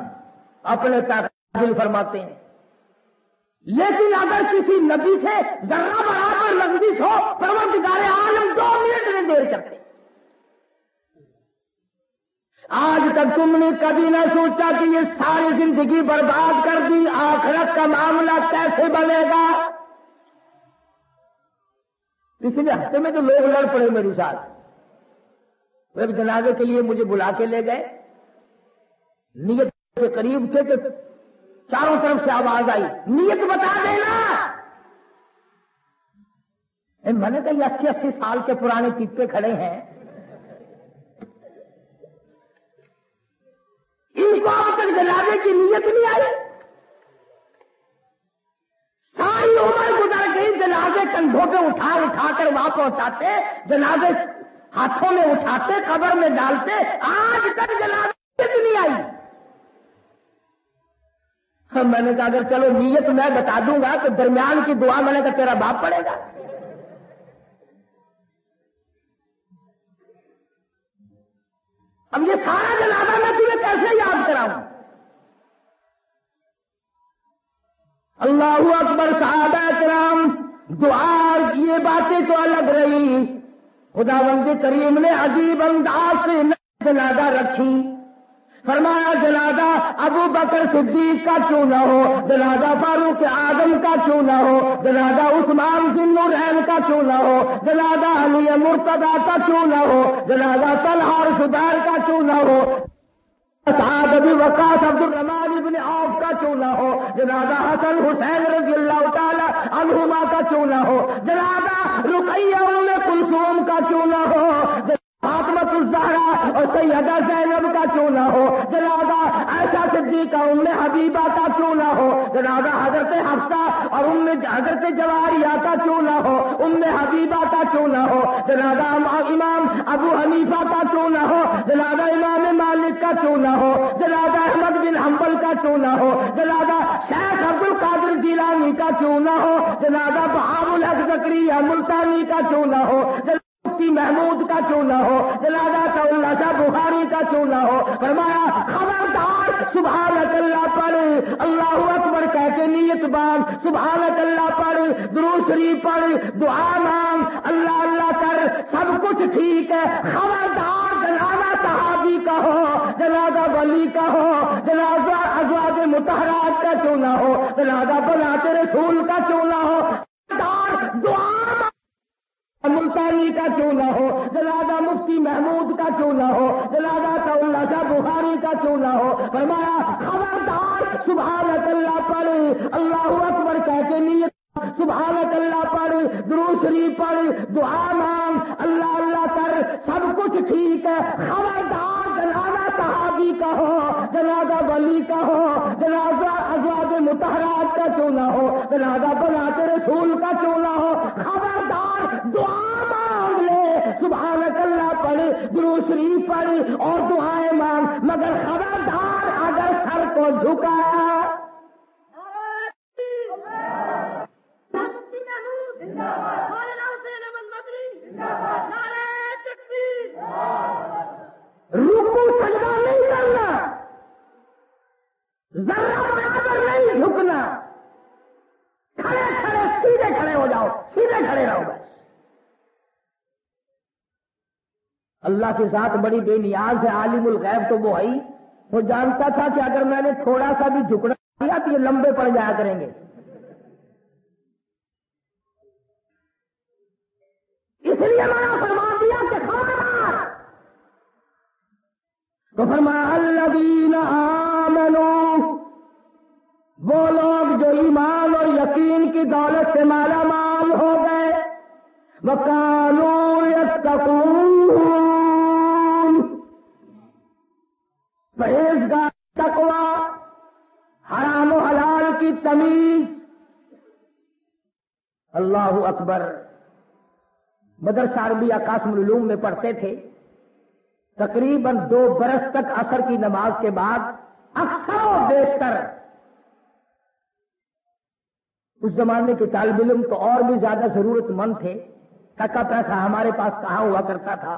اپنے تک نازل فرماتے ہیں، لیکن اگر کسی نبی سے ذرہ برابر لفظ ہو، پروردگار عالم 2 منٹ میں دیر کرتے۔ آج تک تم نے کبھی نہ سوچا کہ یہ ساری زندگی برباد کر دی، آخرت کا معاملہ کیسے بنے گا؟ پچھلے ہفتے میں تو لوگ لڑ پڑے میرے ساتھ، ایک جنازے کے لیے مجھے بلا کے لے گئے، نیت کے قریب تھے کہ چاروں طرف سے آواز آئی نیت بتا دینا۔ میں نے کہا یہ 80 سال کے پرانے پیپے کھڑے ہیں، ان کو اب تک جنازے کی نیت نہیں آئی۔ کر وہاں پہنچاتے، جنازے ہاتھوں میں اٹھاتے، قبر میں ڈالتے، آج تک جنازے بھی نہیں آئی۔ میں نے کہا اگر چلو نیت میں بتا دوں گا تو درمیان کی دعا میں نے کہا تیرا باپ پڑے گا۔ اب یہ سارا جنازہ میں تمہیں کیسے یاد کراؤں؟ اللہ اکبر۔ صحابہ کرام دعا یہ باتیں تو الگ رہی، خداوند کریم نے عجیب انداز سے جنازہ رکھی۔ فرمایا جنازہ ابو بکر صدیق کا کیوں نہ ہو، جنازہ فاروق اعظم کا کیوں نہ ہو، جنازہ عثمان ذی النورین کا کیوں نہ ہو، جنازہ علی مرتضیٰ کا کیوں نہ ہو، جنازہ طلحہ اور زبیر کا کیوں نہ ہو، سعد بن وقاص عبد الرحمن بن عوف کا کیوں نہ ہو، جنازہ حسن حسین رضی اللہ تعالی عنہما کا کیوں نہ ہو، جنازہ رقیہ ام کلثوم کا کیوں نہ ہو، فاطمہ الزہرا اور سیدہ زینب کا کیوں نہ ہو، جنازہ عائشہ صدیقہ ام حبیبہ کا کیوں نہ ہو، جنازہ حضرت حفصہ اور حضرت جواریہ کا کیوں نہ ہو، ام حبیبہ کا کیوں نہ ہو، جنازہ امام ابو حنیفہ کا کیوں نہ ہو، جنازہ امام مالک کا کیوں نہ ہو، جنازہ احمد بن حنبل کا کیوں نہ ہو، جنازہ شیخ عبد القادر جیلانی کا کیوں نہ ہو، جنازہ بہاء الحق زکریا ملتانی کا کیوں نہ ہو، مفتی محمود کا کیوں نہ ہو، جنازہ اللہ شاہ بخاری کا کیوں نہ ہو۔ فرمایا خبردار سبحانک اللہ پڑھ، اللہ اکبر کہہ کے نیت باندھ، سبحانک اللہ پڑھ، درود شریف پڑھ، دعا مانگ، اللہ اللہ کر، سب کچھ ٹھیک ہے۔ خبردار جنازہ صحابی کا ہو، جنازہ ولی کا ہو، جنازہ ازواج مطہرات کا کیوں نہ ہو، جنازہ بنات رسول کا کیوں نہ ہو، دعا ملتانی کا کیوں نہ ہو، جنازہ مفتی محمود کا کیوں نہ ہو، جنازہ اللہ شاہ بخاری کا کیوں نہ ہو۔ فرمایا خبردار سبحانک اللہ پڑھ، اللہ اکبر کہہ کے نیت، سبحانک اللہ پڑھ، درود شریف پڑھ، دعا مانگ، اللہ اللہ کر، سب کچھ ٹھیک ہے۔ خبردار جنازہ صحابی کا ہو، جنازہ ولی کا ہو، جنازہ ازواج مطہرات کا کیوں نہ ہو، جنازہ بنات رسول کا کیوں نہ ہو، خبردار دعا مانگ لے، سبحانک اللہ پڑھ، درود شریف پڑھ اور دعائیں مانگ، مگر خبردار اگر سر کو جھکایا رکوع سجدہ نہیں کرنا، ذرہ برابر نہیں جھکنا، کھڑے کھڑے سیدھے کھڑے ہو جاؤ، سیدھے کھڑے رہو بس۔ اللہ کی ذات بڑی بے نیاز ہے، عالم الغیب تو وہ ہے، وہ جانتا تھا کہ اگر میں نے تھوڑا سا بھی جھکنا کیا تو یہ لمبے پڑ جایا کریں گے، اس لیے میں نے فرما دیا کہ خبردار۔ تو فرمایا الذین آمنوا، وہ لوگ جو ایمان اور یقین کی دولت سے مالا مال ہو گئے، وَكَانُوا يَتَّقُونَ، پرہیزگار، تقویٰ، حرام و حلال کی تمیز۔ اللہ اکبر۔ مدرسہ عربیہ قاسم العلوم میں پڑھتے تھے، تقریباً 2 برس تک عصر کی نماز کے بعد اکثر و بیشتر اس زمانے کے طالب علم تو اور بھی زیادہ ضرورت مند تھے، ٹکا پیسہ ہمارے پاس کہاں ہوا کرتا تھا،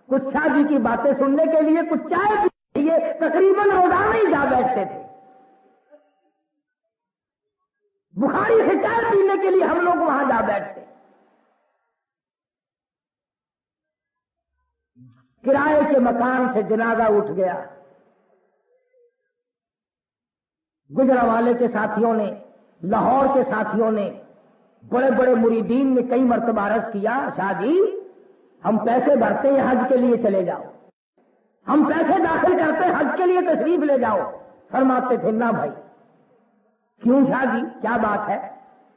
کچھ شاہ جی کی باتیں سننے کے لیے، کچھ چائے پینے کے لیے تقریباً روزانہ ہی جا بیٹھتے تھے۔ بخاری سے چائے پینے کے لیے ہم لوگ وہاں جا بیٹھتے۔ کرائے کے مکان سے جنازہ اٹھ گیا، گجرانوالے کے ساتھیوں نے، لاہور کے ساتھیوں نے، بڑے بڑے مریدین نے کئی مرتبہ عرض کیا، شاہ جی ہم پیسے بھرتے ہیں حج کے لیے چلے جاؤ، ہم پیسے داخل کرتے ہیں حج کے لیے تشریف لے جاؤ۔ فرماتے تھے نہ بھائی۔ کیوں شاہ جی کیا بات ہے؟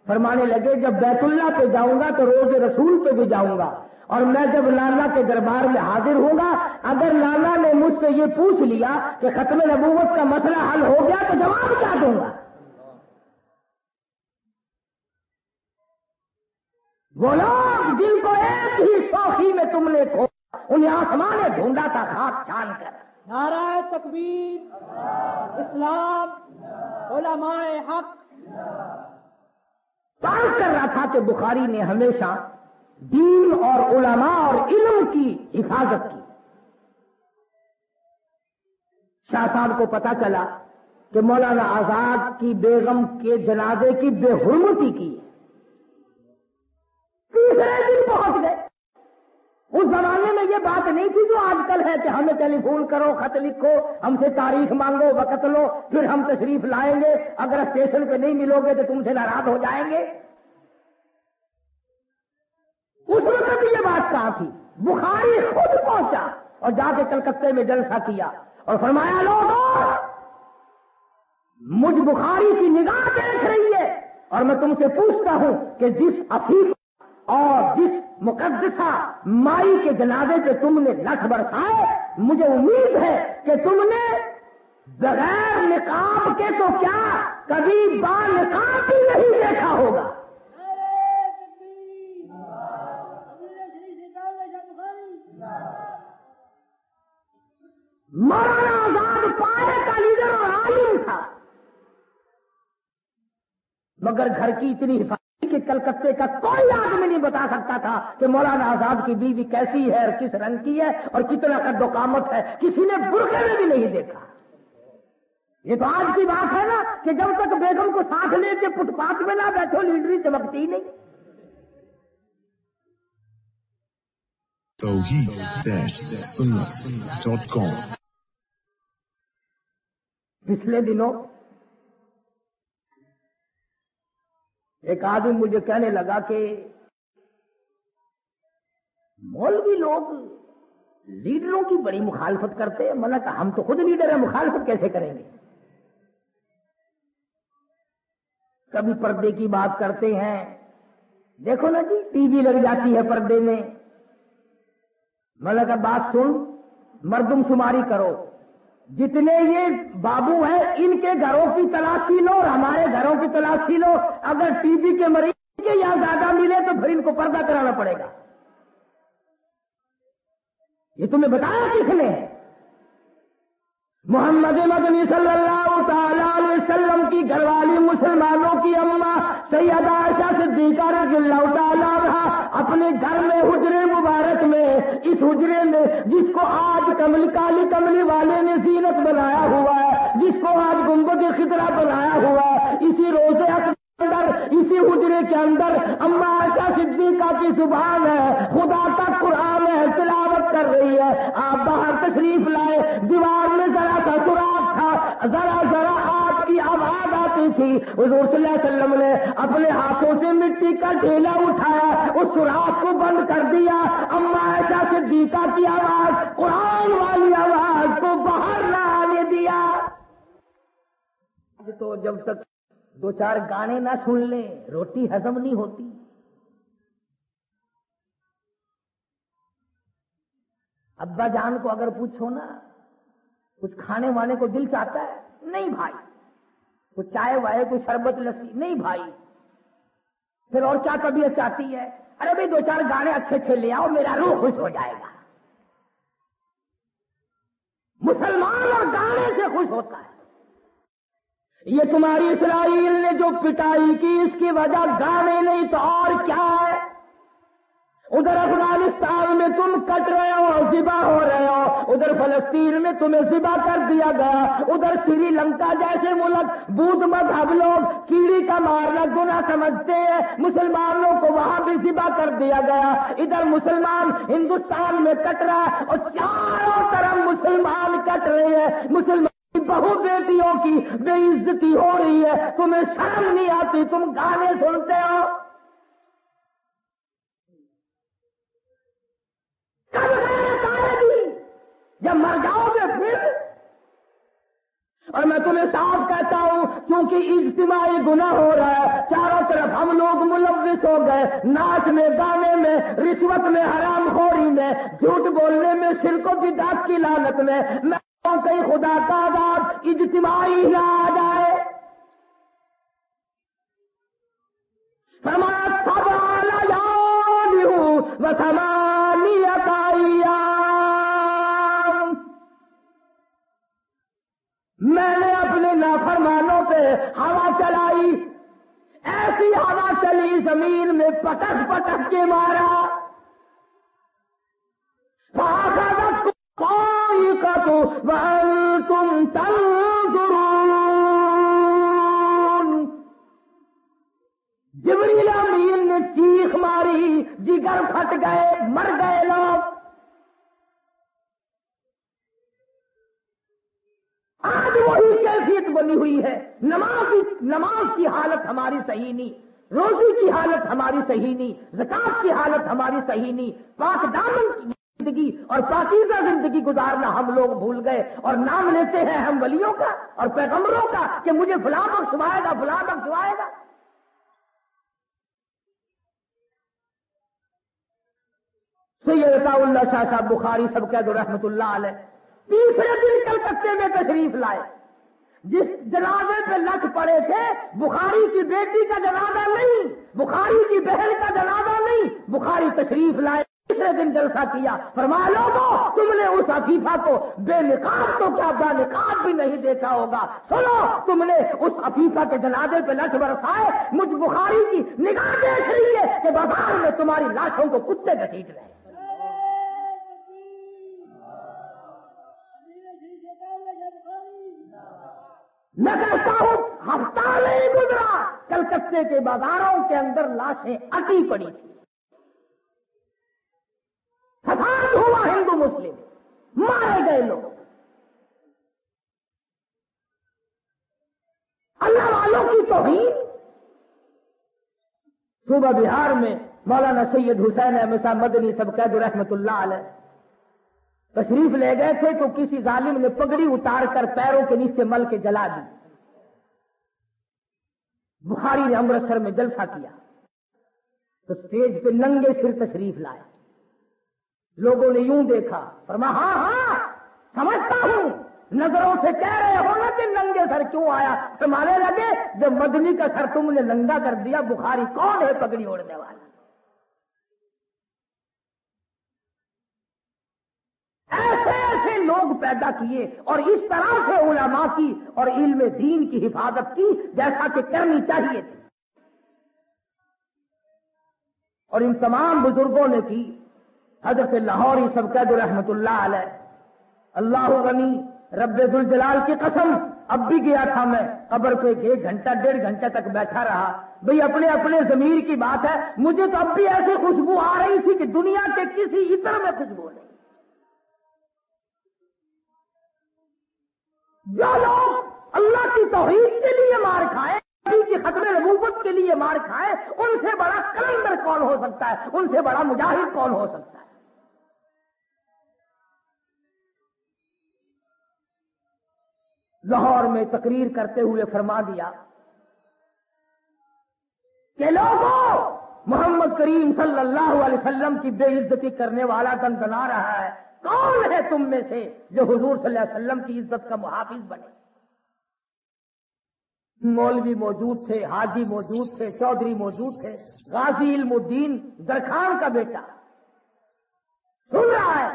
فرمانے لگے جب بیت اللہ پہ جاؤں گا تو روز رسول پہ بھی جاؤں گا، اور میں جب لالا کے دربار میں حاضر ہوں گا، اگر لالا نے مجھ سے یہ پوچھ لیا کہ ختم نبوت کا مسئلہ حل ہو گیا تو جواب کیا دوں گا؟ وہ لوگ جن کو تم نے کھولا، انہیں آسمان نے ڈھونڈا تھا خاک چھان کر۔ نعرہ تکبیر، اسلام، علماء حق۔ بات کر رہا تھا کہ بخاری نے ہمیشہ دین اور علماء اور علم کی حفاظت کی۔ شاہ صاحب کو پتا چلا کہ مولانا آزاد کی بیگم کے جنازے کی بے حرمتی کی، تیسرے دن پہنچ گئے۔ اس زمانے میں یہ بات نہیں تھی جو آج کل ہے کہ ہمیں ٹیلی فون کرو، خط لکھو، ہم سے تاریخ مانگو، وقت لو، پھر ہم تشریف لائیں گے، اگر اسٹیشن پہ نہیں ملو گے تو تم سے ناراض ہو جائیں گے۔ اس وقت یہ بات کہا تھی۔ بخاری خود پہنچا اور جا کے کلکتے میں جلسہ کیا اور فرمایا لوگوں، مجھ بخاری کی نگاہ دیکھ رہی ہے اور میں تم سے پوچھتا ہوں کہ جس عفیف اور جس مقدسہ مائی کے جنازے پہ تم نے لکھ برسائے، مجھے امید ہے کہ تم نے بغیر نقاب کے تو کیا کبھی با نقاب بھی نہیں دیکھا ہوگا۔ مولانا آزاد پارے کا لیڈر اور عالم تھا، مگر گھر کی اتنی حفاظت کہ کلکتے کا کوئی آدمی نہیں بتا سکتا تھا کہ مولانا آزاد کی بیوی کیسی ہے اور کس رنگ کی ہے اور کتنا قد و قامت ہے، کسی نے برقعے میں بھی نہیں دیکھا۔ یہ تو آج کی بات ہے نا کہ جب تک بیگم کو ساتھ لے کے فٹ پاتھ میں نہ بیٹھو لیڈری چمکتی ہی نہیں۔ توحید-سنت.com پچھلے دنوں ایک آدمی مجھے کہنے لگا کہ مولوی لوگ لیڈروں کی بڑی مخالفت کرتے ہیں۔ میں نے کہا ہم تو خود لیڈر ہیں، مخالفت کیسے کریں گے؟ کبھی پردے کی بات کرتے ہیں، دیکھو نا جی ٹی وی لگ جاتی ہے پردے میں۔ میں نے کہا بات سن، مردم شماری کرو، جتنے یہ بابو ہیں ان کے گھروں کی تلاشی لو اور ہمارے گھروں کی تلاشی لو، اگر ٹی بی کے مریض کے یہاں زیادہ ملے تو پھر ان کو پردہ کرانا پڑے گا۔ یہ تمہیں بتایا کس نے؟ محمد مدنی صلی اللہ تعالی علیہ وسلم کی گھر والی مسلمانوں کی اماں سیدہ عائشہ صدیقہ رضی اللہ تعالی عنہا اپنے گھر میں حجرے مبارک میں، اس حجرے میں جس کو آج کالی کملی والے نے زینت بنایا ہوا ہے، جس کو آج گنبد خضرا بنایا ہوا ہے، اسی روضے اندر، اسی حجرے کے اندر اماں عائشہ صدیقہ کی زبان ہے، خدا کا قرآن ہے، تلاوت کر رہی ہے۔ آپ باہر تشریف لائے، دیوار میں ذرا سا سوراخ تھا، ذرا آپ کی آواز آتی تھی، حضور صلی اللہ علیہ وسلم نے اپنے ہاتھوں سے مٹی کا ڈھیلا اٹھایا، اس سوراخ کو بند کر دیا، اماں عائشہ صدیقہ کی آواز، قرآن والی آواز کو باہر نہ آنے دیا۔ تو جب تک دو چار گانے نہ سن لیں روٹی ہضم نہیں ہوتی۔ ابا جان کو اگر پوچھو نا کچھ کھانے وانے کو دل چاہتا ہے؟ نہیں بھائی۔ کچھ چائے وائے، کوئی شربت لسی؟ نہیں بھائی۔ پھر اور کیا طبیعت چاہتی ہے؟ ارے بھائی دو چار گانے اچھے اچھے لے آؤ، میرا روح خوش ہو جائے گا۔ مسلمان اور گانے سے خوش ہوتا ہے۔ یہ تمہاری اسرائیل نے جو پٹائی کی اس کی وجہ گانے نہیں تو اور کیا ہے؟ ادھر افغانستان میں تم کٹ رہے ہو اور ذبح ہو رہے ہو، ادھر فلسطین میں تمہیں ذبح کر دیا گیا، ادھر سری لنکا جیسے ملک بدھ مذہب لوگ کیڑی کا مارنا گناہ سمجھتے ہیں، مسلمانوں کو وہاں بھی ذبح کر دیا گیا۔ ادھر مسلمان ہندوستان میں کٹ رہا ہے اور چاروں طرف مسلمان کٹ رہے ہیں، مسلمان بہو بیٹیوں کی بے عزتی ہو رہی ہے، تمہیں شرم نہیں آتی؟ تم گانے سنتے ہو؟ کب غیرت آئے گی؟ جب مر جاؤ گے پھر۔ اور میں تمہیں صاف کہتا ہوں کیونکہ اجتماعی گناہ ہو رہا ہے، چاروں طرف ہم لوگ ملوث ہو گئے، ناچ میں، گانے میں، رشوت میں، حرام خوری میں، جھوٹ بولنے میں، شرک و بدعت کی لعنت میں۔ کہیں خدا کا عذاب اجتماعی نہ آ جائے۔ فرمایا سب آلہ جان ہوں و سما ثمانیۃ ایام، میں نے اپنے نافرمانوں پہ ہوا چلائی، ایسی ہوا چلی زمین میں پٹک پٹک کے مارا، فَأَخَذَتْكُمْ وَأَنْتُمْ تَنْظُرُونَ، جبریل امین نے چیخ ماری، جگر پھٹ گئے، مر گئے لوگ۔ آج وہی کیفیت بنی ہوئی ہے، نماز کی حالت ہماری صحیح نہیں، روزی کی حالت ہماری صحیح نہیں، زکات کی حالت ہماری صحیح نہیں، پاک دامن زندگی اور پاکیزہ زندگی گزارنا ہم لوگ بھول گئے، اور نام لیتے ہیں ہم ولیوں کا اور پیغمبروں کا کہ مجھے فلاں بخشوائے گا، فلاں بخشوائے گا۔ سید عطا اللہ شاہ صاحب بخاری سب کہہ دو رحمت اللہ علیہ، تیسرے دن کلکتے میں تشریف لائے، جس جنازے پہ لکھ پڑے تھے، بخاری کی بیٹی کا جنازہ نہیں، بخاری کی بہن کا جنازہ نہیں، بخاری تشریف لائے، تیسرے دن جلسہ کیا، فرمایا لوگوں تم نے اس عفیفہ کو بے نقاب تو کیا با نقاب بھی نہیں دیکھا ہوگا، سنو تم نے اس عفیفہ کے جنازے پہ لکھ برسائے، مجھ بخاری کی نگاہ دیکھ رہی ہے کہ بازار میں تمہاری لاشوں کو کتے گھسیٹ رہے ہیں۔ میں کہتا ہوں ہفتہ نہیں گزرا، کلکتے کے بازاروں کے اندر لاشیں اٹی پڑی تھی، فساد ہوا ہندو مسلم، مارے گئے لوگ، اللہ والوں کی توہین۔ صوبہ بہار میں مولانا سید حسین احمد صاحب مدنی سب قید رحمت اللہ علیہ تشریف لے گئے تھے تو کسی ظالم نے پگڑی اتار کر پیروں کے نیچے مل کے جلا دی۔ بخاری نے امرتسر میں جلسہ کیا تو اسٹیج پہ ننگے سر تشریف لائے، لوگوں نے یوں دیکھا، فرمایا ہاں ہاں سمجھتا ہوں، نظروں سے کہہ رہے ہو نا کہ ننگے سر کیوں آیا، فرمانے لگے جب مدنی کا سر تم نے ننگا کر دیا، بخاری کون ہے پگڑی اوڑھنے والا؟ ایسے ایسے لوگ پیدا کیے اور اس طرح سے علماء کی اور علم دین کی حفاظت کی جیسا کہ کرنی چاہیے تھی، اور ان تمام بزرگوں نے کی۔ حضرت لاہوری سب قید رحمت اللہ علیہ، اللہ غنی رب ذوالجلال کی قسم، اب بھی گیا تھا میں قبر پہ 1 گھنٹہ 1.5 گھنٹے تک بیٹھا رہا، بھئی اپنے اپنے ضمیر کی بات ہے، مجھے تو اب بھی ایسی خوشبو آ رہی تھی کہ دنیا کے کسی عطر میں خوشبو نہیں۔ جو لوگ اللہ کی توحید کے لیے مار کھائے، نبی کی ختم نبوت کے لیے مار کھائے، ان سے بڑا کلندر کون ہو سکتا ہے، ان سے بڑا مجاہد کون ہو سکتا ہے؟ لاہور میں تقریر کرتے ہوئے فرما دیا کہ لوگوں محمد کریم صلی اللہ علیہ وسلم کی بے عزتی کرنے والا گنگنا رہا ہے، کون ہے تم میں سے جو حضور صلی اللہ علیہ وسلم کی عزت کا محافظ بنے؟ مولوی موجود تھے، حاجی موجود تھے، چودھری موجود تھے، غازی علم الدین درخان کا بیٹا سن رہا ہے،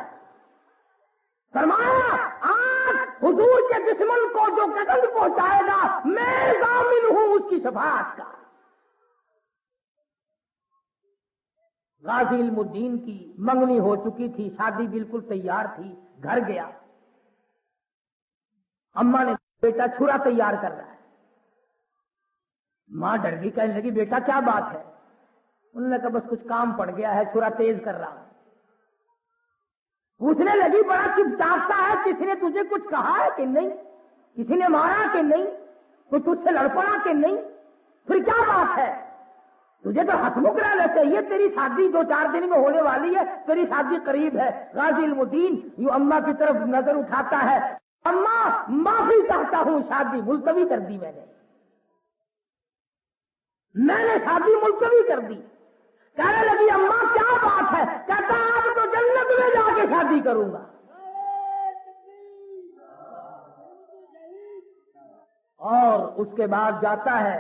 فرمایا آج حضور کے دشمن کو جو قتل پہنچائے گا میں ضامن ہوں اس کی شفاعت کا۔ غازی علم الدین کی منگنی ہو چکی تھی، شادی بالکل تیار تھی، گھر گیا، اماں نے بیٹا چھرا تیار کر رہا ہے، ماں ڈر گئی، کہنے لگی بیٹا کیا بات ہے؟ انہوں نے کہا بس کچھ کام پڑ گیا ہے، چھرا تیز کر رہا ہوں۔ پوچھنے لگی بڑا چپچاپتا ہے، کسی نے تجھے کچھ کہا ہے کہ نہیں؟ کسی نے مارا کہ نہیں؟ کوئی تجھ سے لڑ پڑا کہ نہیں؟ پھر کیا بات ہے؟ تجھے تو ہسمکھ رہنا چاہیے، تیری شادی 2-4 دن میں ہونے والی ہے، تیری شادی قریب ہے۔ غازی علم الدین یوں اماں کی طرف نظر اٹھاتا ہے، اماں معافی چاہتا ہوں، شادی ملتوی کر دی میں نے شادی ملتوی کر دی۔ کہنے لگی اماں کیا بات ہے؟ کہتا اب تو جنت میں جا کے شادی کروں گا۔ اور اس کے بعد جاتا ہے،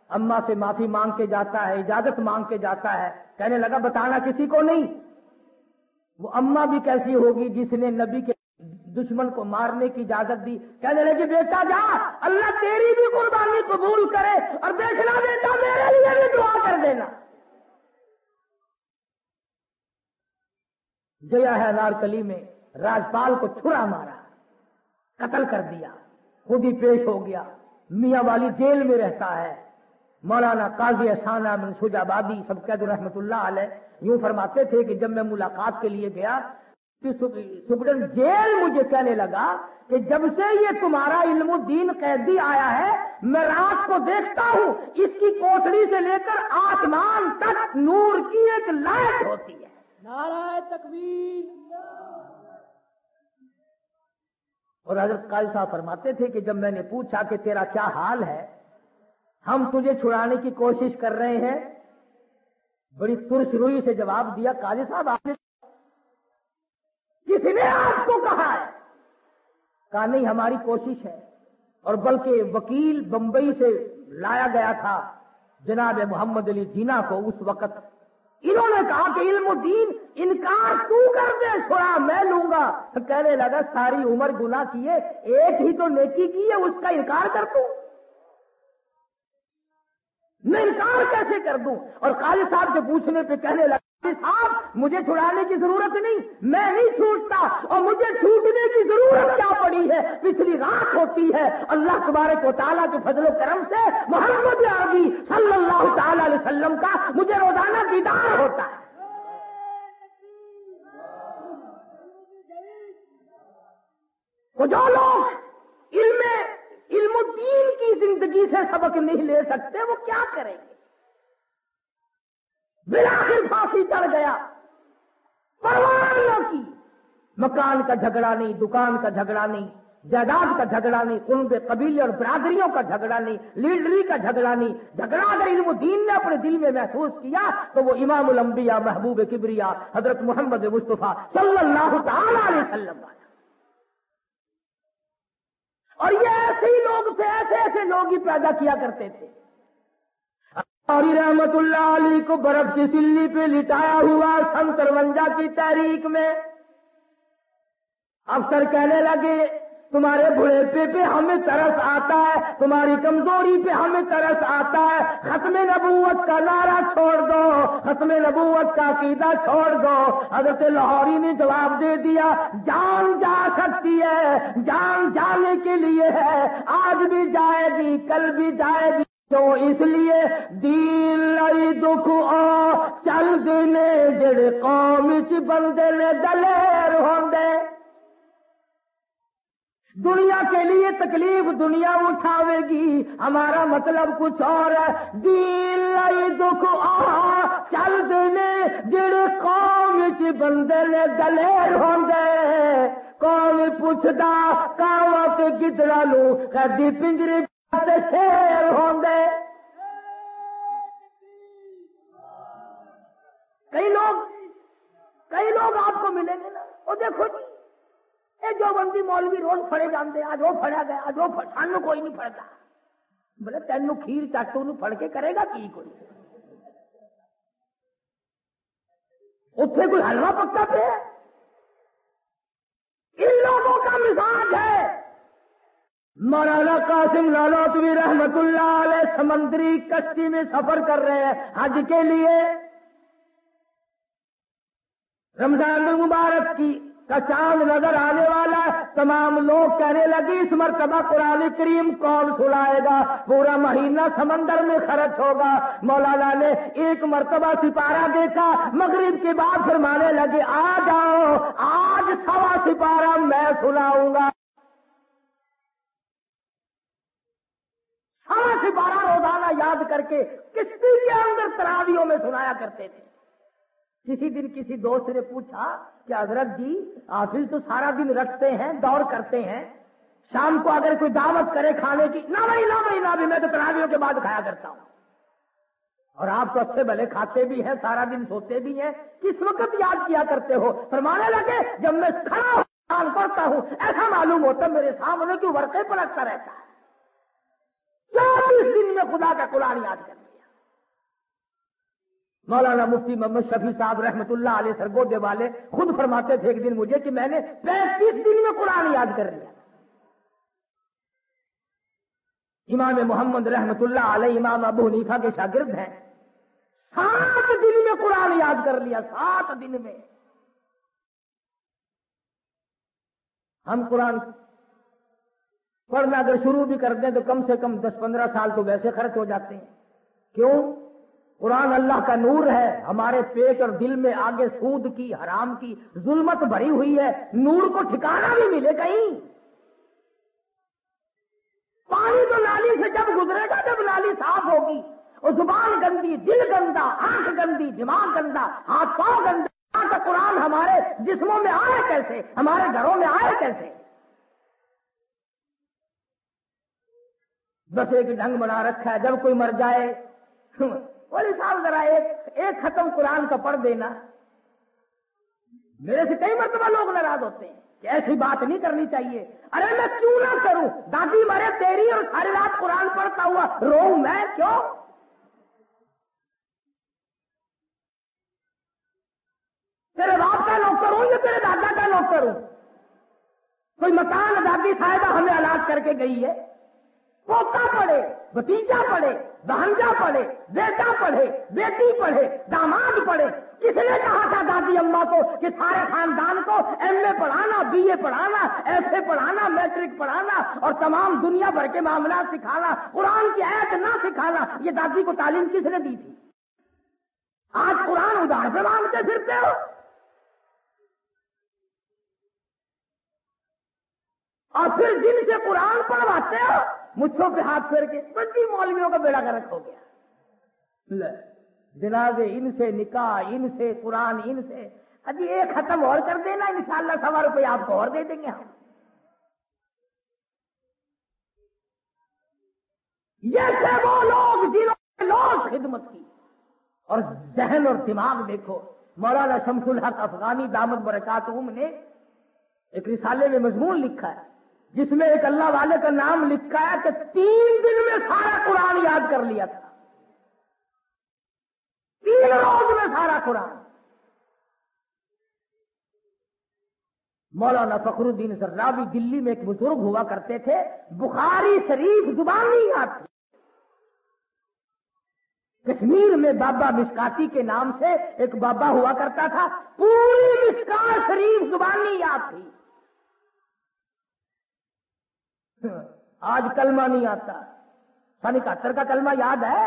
اماں سے معافی مانگ کے جاتا ہے، اجازت مانگ کے جاتا ہے، کہنے لگا بتانا کسی کو نہیں، وہ اماں بھی کیسی ہوگی جس نے نبی کے دشمن کو مارنے کی اجازت دی؟ کہنے لگی بیٹا جا، اللہ تیری بھی قربانی قبول کرے، اور دیکھنا بیٹا میرے لیے بھی دعا کر دینا۔ گیا ہے نارکلی میں، راجپال کو چھرا مارا، قتل کر دیا، خود ہی پیش ہو گیا۔ میاں والی جیل میں رہتا ہے۔ مولانا قاضی احسان احمد شجابادی سب قید رحمت اللہ علیہ یوں فرماتے تھے کہ جب میں ملاقات کے لیے گیا، سپرڈنٹ جیل مجھے کہنے لگا کہ جب سے یہ تمہارا علم الدین قیدی آیا ہے، میں رات کو دیکھتا ہوں اس کی کوٹڑی سے لے کر آسمان تک نور کی ایک لائٹ ہوتی ہے۔ نعرہ تکبیر۔ اور حضرت قاضی صاحب فرماتے تھے کہ جب میں نے پوچھا کہ تیرا کیا حال ہے، ہم تجھے چھڑانے کی کوشش کر رہے ہیں، بڑی ترش روئی سے جواب دیا، قاضی صاحب آپ نے کس نے آپ کو کہا ہے؟ کہا نہیں، ہماری کوشش ہے، اور بلکہ وکیل بمبئی سے لایا گیا تھا جناب محمد علی جینا کو اس وقت۔ انہوں نے کہا کہ علم الدین انکار تو کر دے، چھوڑا میں لوں گا۔ تو کہنے لگا ساری عمر گناہ کیے، ایک ہی تو نیکی کی ہے، اس کا انکار کر دوں؟ میں انکار کیسے کر دوں؟ اور قاضی صاحب سے پوچھنے پہ کہنے لگا صاحب مجھے چھڑانے کی ضرورت نہیں، میں نہیں چھوٹتا، اور مجھے چھوٹنے کی ضرورت کیا پڑی ہے؟ پچھلی رات ہوتی ہے، اللہ تبارک و تعالیٰ کے فضل و کرم سے محمد عربی صلی اللہ تعالی علیہ وسلم کا مجھے روزانہ دیدار ہوتا ہے۔ وہ جو لوگ علم الدین کی زندگی سے سبق نہیں لے سکتے وہ کیا کریں گے؟ بالآخر پھانسی چڑھ گیا، پرواہ نہ کی۔ مکان کا جھگڑا نہیں، دکان کا جھگڑا نہیں، جائیداد کا جھگڑا نہیں، قرب قبیلے اور برادریوں کا جھگڑا نہیں، لیڈری کا جھگڑا نہیں۔ جھگڑا اگر علم الدین نے اپنے دل میں محسوس کیا تو وہ امام الانبیاء محبوب کبریا حضرت محمد مصطفیٰ صلی اللہ تعالی علیہ وسلم آیا۔ اور یہ ایسے ہی لوگ تھے، ایسے لوگ ہی پیدا کیا کرتے تھے۔ اور رحمت اللہ علیہ کو برف کی سلی پہ لٹایا ہوا سن 53 کی تحریک میں افسر کہنے لگے تمہارے بڑھاپے پہ ہمیں ترس آتا ہے، تمہاری کمزوری پہ ہمیں ترس آتا ہے، ختم نبوت کا نعرہ چھوڑ دو، ختم نبوت کا عقیدہ چھوڑ دو۔ حضرت لاہوری نے جواب دے دیا جان جا سکتی ہے، جان جانے کے لیے ہے، آج بھی جائے گی کل بھی جائے گی، تو اس لیے دین لائی دکھ آ چل دینے جڑے قوم چ بندے نے دلیر ہوندے۔ دنیا کے لیے تکلیف دنیا اٹھاوے گی، ہمارا مطلب کچھ اور ہے۔ دین لائی دکھ آ چل دینے جڑے قوم چ بندے نے دلیر ہوندے۔ کون پوچھدا کاواں تے گدڑا نو کدی پنجرے شیر ہوں گے۔ کئی لوگ آپ کو ملیں گے نا، وہ دیکھو جی یہ جو بندی مولوی روز پڑے جاندے، آج وہ پڑا گیا، آج وہ سانو کوئی نہیں پڑتا۔ بولے تینوں کھیر چاٹو نو پڑھ کے کرے گا کی کوئی؟ اتنے کوئی حلوہ پکا پہ ہے؟ ان لوگوں کا مزاج ہے۔ مولانا قاسم نانوتوی رحمت اللہ علیہ سمندری کشتی میں سفر کر رہے ہیں حج کے لیے۔ رمضان المبارک کا چاند نظر آنے والا ہے، تمام لوگ کہنے لگے اس مرتبہ قرآن کریم کون سنائے گا، پورا مہینہ سمندر میں خرچ ہوگا۔ مولانا نے ایک مرتبہ سپارہ دیکھا، مغرب کے بعد فرمانے لگے آ جاؤ آج 1.25 سپارہ میں سناؤں گا۔ 1.25 سپارہ روزانہ یاد کر کے کشتی کے اندر تراویحوں میں سنایا کرتے تھے۔ کسی دن کسی دوست نے پوچھا کہ حضرت جی حافظ تو سارا دن رکھتے ہیں، دور کرتے ہیں، شام کو اگر کوئی دعوت کرے کھانے کی، نہ بھائی میں تو تراویحوں کے بعد کھایا کرتا ہوں، اور آپ تو اچھے بھلے کھاتے بھی ہیں، سارا دن سوتے بھی ہیں، کس وقت یاد کیا کرتے ہو؟ فرمانے لگے جب میں کھڑا ہوں کرتا ہوں ایسا معلوم ہوتا میرے سامنے کہ ورقے پر رکھتا رہتا ہے۔ 24 دن میں خدا کا قرآن یاد کر لیا۔ مولانا مفتی محمد شفیع صاحب رحمت اللہ علیہ سرگودے والے خود فرماتے تھے ایک دن مجھے کہ میں نے 35 دن میں قرآن یاد کر لیا. امام محمد رحمت اللہ علیہ امام ابو حنیفہ کے شاگرد ہیں, 7 دن میں قرآن یاد کر لیا, 7 دن میں. ہم قرآن پڑھنا اگر شروع بھی کر دیں تو کم سے کم 10-15 سال تو ویسے خرچ ہو جاتے ہیں. کیوں؟ قرآن اللہ کا نور ہے, ہمارے پیٹ اور دل میں آگے سود کی حرام کی ظلمت بھری ہوئی ہے, نور کو ٹھکانا بھی ملے کہیں. پانی تو نالی سے جب گزرے گا جب نالی صاف ہوگی, اور زبان گندی, دل گندا, آنکھ گندی, دماغ گندا, ہاتھ پاؤں گندا, کا قرآن ہمارے جسموں میں آئے کیسے, ہمارے گھروں میں آئے کیسے؟ بس ایک ڈھنگ بنا رکھا ہے, جب کوئی مر جائے بولے صاحب ذرا ایک ختم قرآن کا پڑھ دینا. میرے سے کئی مرتبہ لوگ ناراض ہوتے ہیں کہ ایسی بات نہیں کرنی چاہیے. ارے میں کیوں نہ کروں, دادی مرے تیری اور ساری رات قرآن پڑھتا ہوا رو میں کیوں؟ تیرے باپ کا نوکر ہوں یا تیرے دادا کا نوکر ہوں؟ کوئی مکان دادی صاحبہ ہمیں الگ کر کے گئی ہے, پوتا پڑھے, بھتیجا پڑھے, بہنجا پڑھے, بیٹا پڑھے, بیٹی پڑھے, داماد پڑھے. کس نے کہا تھا دادی اماں کو کہ سارے خاندان کو ایم اے پڑھانا, بی اے پڑھانا, ایف اے پڑھانا, میٹرک پڑھانا اور تمام دنیا بھر کے معاملات سکھانا, قرآن کی آیت نہ سکھانا؟ یہ دادی کو تعلیم کس نے دی تھی؟ آج قرآن ادھار پہ مانگتے پھرتے ہو. اور پھر جن سے قرآن پڑھواتے ہو مجھوں پہ ہاتھ پھیر کے بڑی مولویوں کا بیڑا گرک ہو گیا. جنازے ان سے, نکاح ان سے, قرآن ان سے. ابھی ایک ختم اور کر دینا, انشاءاللہ 100 روپے آپ کو اور دے دیں گے ہم. یہ تھے وہ لوگ جنہوں نے لوگ خدمت کی. اور ذہن اور دماغ دیکھو. مولانا شمس الحق افغانی دامت برکاتہم نے ایک رسالے میں مضمون لکھا ہے جس میں ایک اللہ والے کا نام لکھا ہے کہ 3 دن میں سارا قرآن یاد کر لیا تھا. 3 روز میں سارا قرآن. مولانا فخر الدین زرابی دلی میں ایک بزرگ ہوا کرتے تھے, بخاری شریف زبانی یاد تھی. کشمیر میں بابا مشکاتی کے نام سے ایک بابا ہوا کرتا تھا, پوری مشکات شریف زبانی یاد تھی. آج کلمہ نہیں آتا. 71 کا کلمہ یاد ہے؟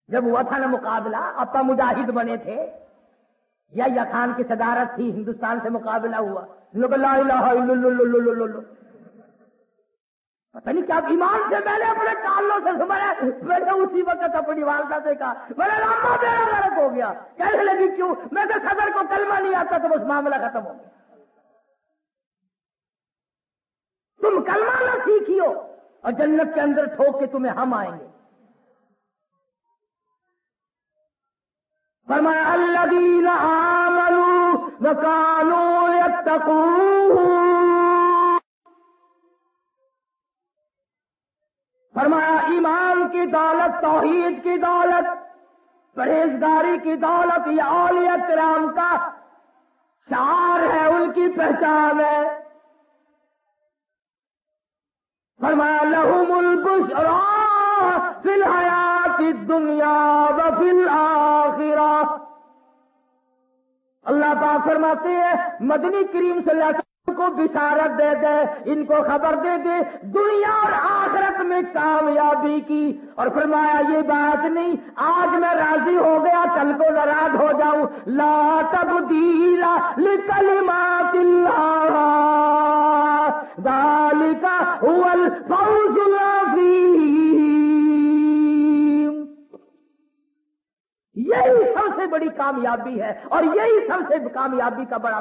جب ہوا تھا نا مقابلہ, اپا مجاہد بنے تھے, یا خان کی صدارت تھی, ہندوستان سے مقابلہ ہوا, لوگ لا الہ الا اللہ, پتہ نہیں کیا ایمان سے میں نے اپنے کالوں سے سمجھا. میں نے اسی وقت اپنی والدہ سے کہا, میرے راما میرا غلط ہو گیا. کہنے لگی کیوں؟ میں تو صدر کو کلمہ نہیں آتا تو بس معاملہ ختم ہو گیا. تم کلمہ نہ سیکھیو اور جنت کے اندر ٹھوک کے تمہیں ہم آئیں گے. فرمایا الذین آمنوا وکانوا یتقون. فرمایا ایمان کی دولت, توحید کی دولت, پرہیزگاری کی دولت یہ اولیاء کرام کا شعار ہے, ان کی پہچان ہے. فرمایا لہم البشریٰ فی الحیات الدنیا وفی الآخرہ. اللہ پاک فرماتے ہیں مدنی کریم صلی اللہ علیہ وسلم کو بشارت دے دے, ان کو خبر دے دے دنیا اور آخرت میں کامیابی کی. اور فرمایا یہ بات نہیں آج میں راضی ہو گیا کل کو ناراض ہو جاؤں. لا تبدیل لکلمات اللہ ذالک هو الفوز العظیم. یہی سب سے بڑی کامیابی ہے اور یہی سب سے کامیابی کا بڑا.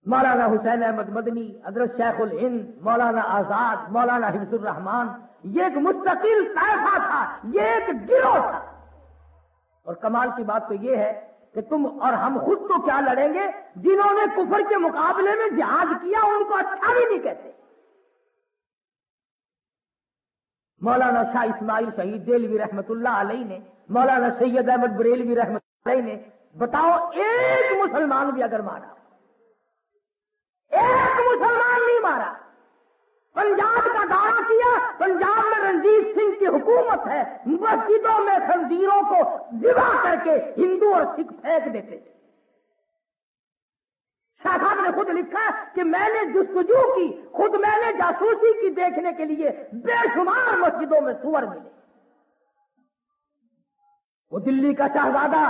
مولانا حسین احمد مدنی, حضرت شیخ الہند, مولانا آزاد, مولانا حفظ الرحمان, یہ ایک مستقل طائفہ تھا, یہ ایک گروہ تھا. اور کمال کی بات تو یہ ہے کہ تم اور ہم خود تو کیا لڑیں گے, جنہوں نے کفر کے مقابلے میں جہاد کیا ان کو اچھا بھی نہیں کہتے. مولانا شاہ اسماعیل شہید دہلوی رحمت اللہ علیہ نے، مولانا سید احمد بریلوی رحمت اللہ علیہ نے، بتاؤ ایک مسلمان بھی اگر مارا، ایک مسلمان نہیں مارا، پنجاب کا دورہ کیا، پنجاب میں رنجیت سنگھ کی حکومت ہے، مسجدوں میں خنزیروں کو ذبح کر کے ہندو اور سکھ پھینک دیتے تھے۔ شاہ صاحب نے خود لکھا کہ میں نے جستجو کی، خود میں نے جاسوسی کی دیکھنے کے لیے بے شمار مسجدوں میں سور ملے۔ وہ دلی کا شہزادہ،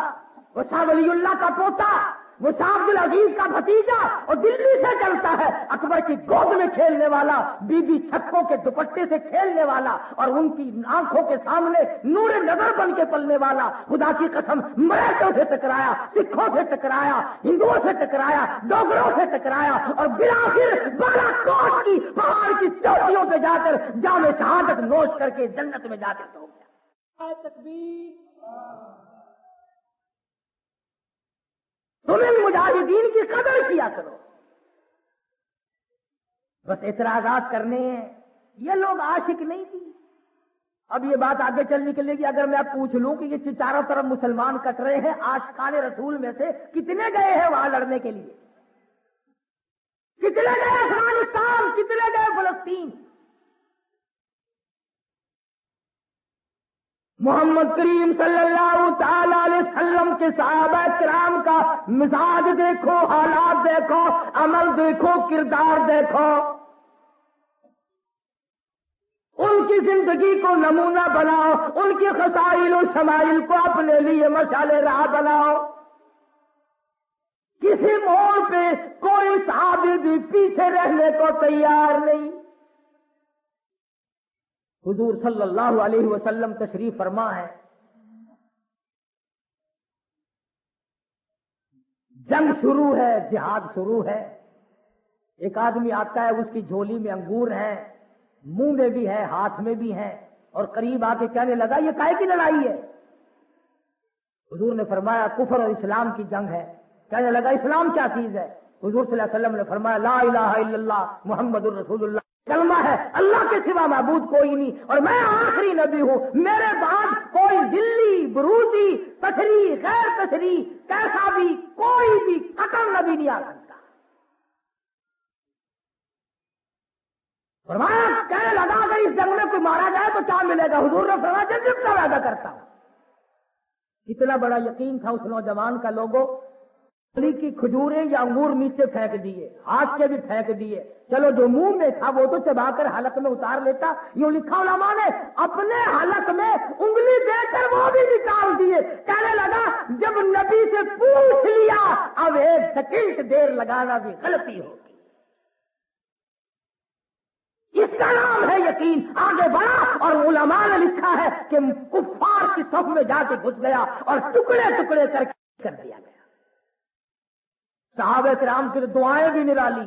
وہ شاہ ولی اللہ کا پوتا، وہ شاہ عبد العزیز کا بھتیجا، اور دلی سے چلتا ہے، اکبر کی گود میں کھیلنے والا، بی بی چھکوں کے دوپٹے سے کھیلنے والا، اور ان کی آنکھوں کے سامنے نور نظر بن کے پلنے والا، خدا کی قسم مراٹھوں سے ٹکرایا، سکھوں سے ٹکرایا، ہندوؤں سے ٹکرایا، ڈوگروں سے ٹکرایا، اور بالآخر بالا کوٹ کی پہاڑ کی چوٹیوں پہ جا کر جام شہادت نوش کر کے جنت میں جا کر سو گیا۔ تکبیر۔ تم ان مجاہدین کی قدر کیا کرو، بس اعتراضات کرنے ہیں۔ یہ لوگ عاشق نہیں تھی۔ اب یہ بات آگے چل نکلے گی، اگر میں پوچھ لوں کہ یہ چاروں طرف مسلمان کٹ رہے ہیں، عاشقان رسول میں سے کتنے گئے ہیں وہاں لڑنے کے لیے؟ کتنے گئے افغانستان، کتنے گئے فلسطین؟ محمد کریم صلی اللہ تعالی علیہ وسلم کے صحابہ کرام کا مزاج دیکھو، حالات دیکھو، عمل دیکھو، کردار دیکھو، ان کی زندگی کو نمونہ بناؤ، ان کی خصائل و شمائل کو اپنے لیے مشعل راہ بناؤ۔ کسی موڑ پہ کوئی صحابی بھی پیچھے رہنے کو تیار نہیں۔ حضور صلی اللہ علیہ وسلم تشریف فرما ہے، جنگ شروع ہے، جہاد شروع ہے، ایک آدمی آتا ہے، اس کی جھولی میں انگور ہیں، منہ میں بھی ہے، ہاتھ میں بھی ہیں، اور قریب آ کے کہنے لگا یہ کائے کی لڑائی ہے؟ حضور نے فرمایا کفر اور اسلام کی جنگ ہے۔ کہنے لگا اسلام کیا چیز ہے؟ حضور صلی اللہ علیہ وسلم نے فرمایا لا الہ الا اللہ محمد الرسول اللہ، کلمہ ہے اللہ کے سوا معبود کوئی نہیں، اور میں آخری نبی ہوں، میرے بعد کوئی دلی بروزی تشریح غیر تشریح کیسا بھی کوئی بھی قتل نبی نہیں آ سکتا۔ فرمایا کہنے لگا اگر اس جنگ میں کوئی مارا جائے تو کیا ملے گا؟ حضور نے فرمایا جنت کا وعدہ کرتا ہوں۔ کتنا بڑا یقین تھا اس نوجوان کا، لوگوں کی کھجوریں یا انگور نیچے پھینک دیے، ہاتھ سے بھی پھینک دیے، چلو جو منہ میں تھا وہ تو چبا کر حلق میں اتار لیتا، یوں لکھا علماء نے اپنے حلق میں انگلی دے کر وہ بھی نکال دیے۔ کہنے لگا جب نبی سے پوچھ لیا اب ایک سیکنڈ دیر لگانا بھی غلطی ہوگی۔ اس کا نام ہے یقین۔ آگے بڑھا اور علماء نے لکھا ہے کہ کفار کی صف میں جا کے گھس گیا اور ٹکڑے ٹکڑے کر دیا گیا۔ صحابہ کرام کی دعائیں بھی نرالی۔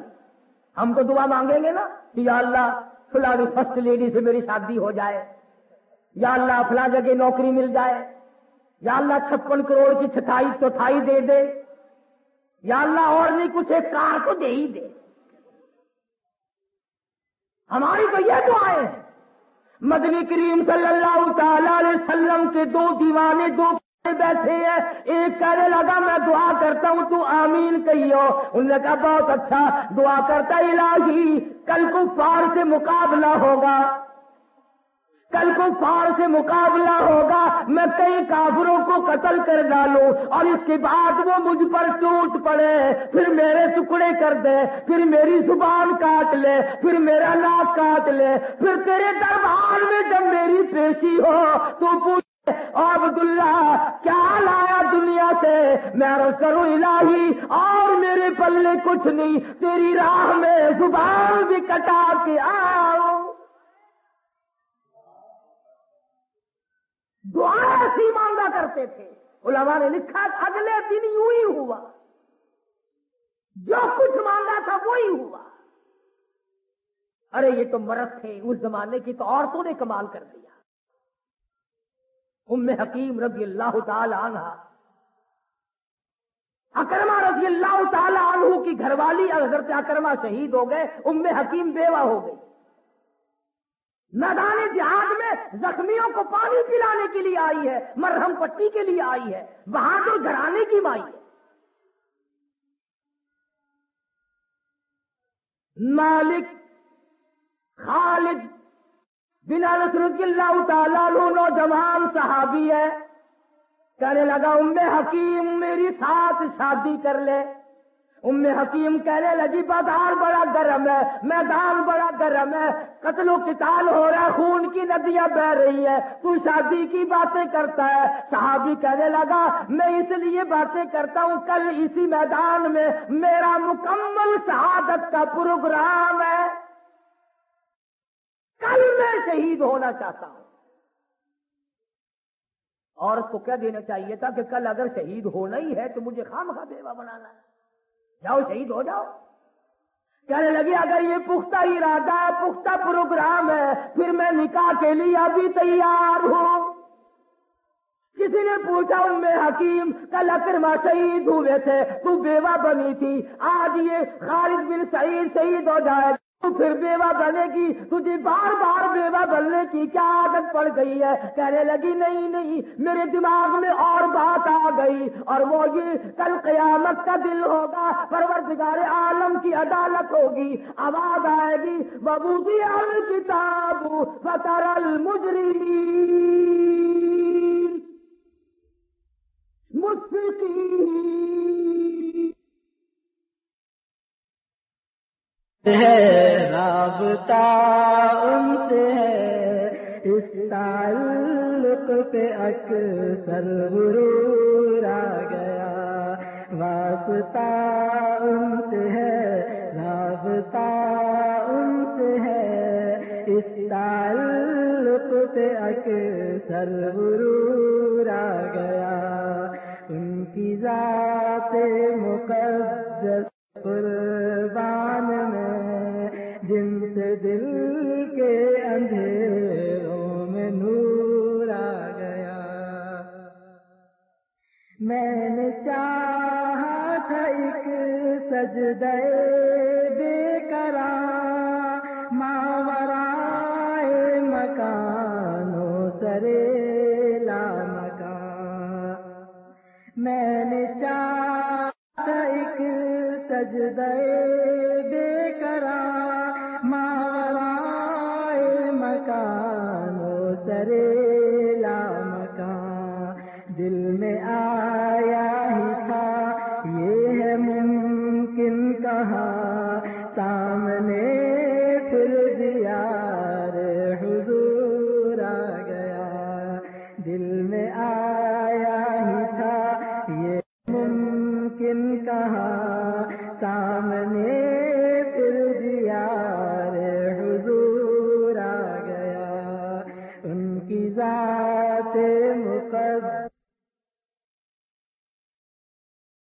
ہم تو دعا مانگیں گے نا کہ یا اللہ فلاں فرسٹ لیڈی سے میری شادی ہو جائے، یا اللہ فلاں جگہ نوکری مل جائے، یا اللہ 56 کروڑ کی چھٹائی چوتھائی دے دے، یا اللہ اور نہیں کچھ ایک کار کو دے ہی دے۔ ہماری تو یہ دعائیں ہیں۔ مدنی کریم صلی اللہ تعالی علیہ وسلم کے دو دیوانے دو بیٹھے ہیں، ایک کہنے لگا میں دعا کرتا ہوں تو آمین کہیو، انہوں نے کہا بہت اچھا، دعا کرتا الہی کل کفار سے مقابلہ ہوگا، کل کفار سے مقابلہ ہوگا، میں کئی کافروں کو قتل کر ڈالوں اور اس کے بعد وہ مجھ پر ٹوٹ پڑے، پھر میرے ٹکڑے کر دے، پھر میری زبان کاٹ لے، پھر میرا ناک کاٹ لے، پھر تیرے دربار میں جب میری پیشی ہو تو پوچھ عبداللہ کیا لایا دنیا سے؟ میں عرض کروں الہی اور میرے پلے کچھ نہیں، تیری راہ میں زبان بھی کٹا کے آؤ۔ دعا ایسی مانگا کرتے تھے۔ علماء نے لکھا اگلے دن یوں ہی ہوا، جو کچھ مانگا تھا وہی ہوا۔ ارے یہ تو مرد تھے اس زمانے کی، تو عورتوں نے کمال کر دیا۔ ام حکیم رضی اللہ تعالی عنہ، اکرمہ رضی اللہ تعالی عنہ کی گھر والی حضرت اکرمہ شہید ہو گئے، ام حکیم بیوہ ہو گئی۔ میدان جہاد میں زخمیوں کو پانی پلانے کے لیے آئی ہے، مرہم پٹی کے لیے آئی ہے، بہادر گھرانے کی مائی ہے۔ مالک خالد بن انس رضی اللہ تعالیٰ عنہ نوجوان صحابی ہے، کہنے لگا ام حکیم میری ساتھ شادی کر لے۔ ام حکیم کہنے لگی بازار بڑا گرم ہے، میدان بڑا گرم ہے، قتل و قتال ہو رہا ہے، خون کی ندیاں بہ رہی ہے، تو شادی کی باتیں کرتا ہے۔ صحابی کہنے لگا میں اس لیے باتیں کرتا ہوں، کل اسی میدان میں میرا مکمل شہادت کا پروگرام ہے، کل میں شہید ہونا چاہتا ہوں۔ اور اس کو کہہ دینا چاہیے تھا کہ کل اگر شہید ہونا ہی ہے تو مجھے خواہ بیوہ بنانا ہے، جاؤ شہید ہو جاؤ۔ کہنے لگی اگر یہ پختہ ارادہ ہے، پختہ پروگرام ہے، پھر میں نکاح کے لیے ابھی تیار ہوں۔ کسی نے پوچھا ام حکیم کل اکرمہ شہید ہوئے تھے، تو بیوہ بنی تھی، آج یہ خالد بن سعید شہید ہو جائے تو پھر بیوہ بنے گی، تجھے بار بار بیوہ بننے کی کیا عادت پڑ گئی ہے؟ کہنے لگی نہیں نہیں، میرے دماغ میں اور بات آ گئی، اور وہ یہ کل قیامت کا دن ہوگا، پروردگار عالم کی عدالت ہوگی، آواز آئے گی وَوُضِعَ الْكِتَابُ فَتَرَى الْمُجْرِمِينَ مُشْفِقِينَ ہے رابطہ ان سے ہے، اس تعلق پہ اکثر غرور آ گیا، واسطہ ان سے ہے، رابطہ ان سے ہے، اس تعلق پہ اکثر غرور آ گیا، ان کی ذات مقدس قربان میں جن سے دل کے اندھیروں میں نور آ گیا، میں نے چاہا تھا ایک سجدہ بے قرار ماورائے مکان و سرے لا مکان، میں نے چاہا تھا ایک سجدہ بے قرار ماورائے مکان و سرے لا مکان، دل میں آیا ہی تھا یہ ہے ممکن کہاں، سامنے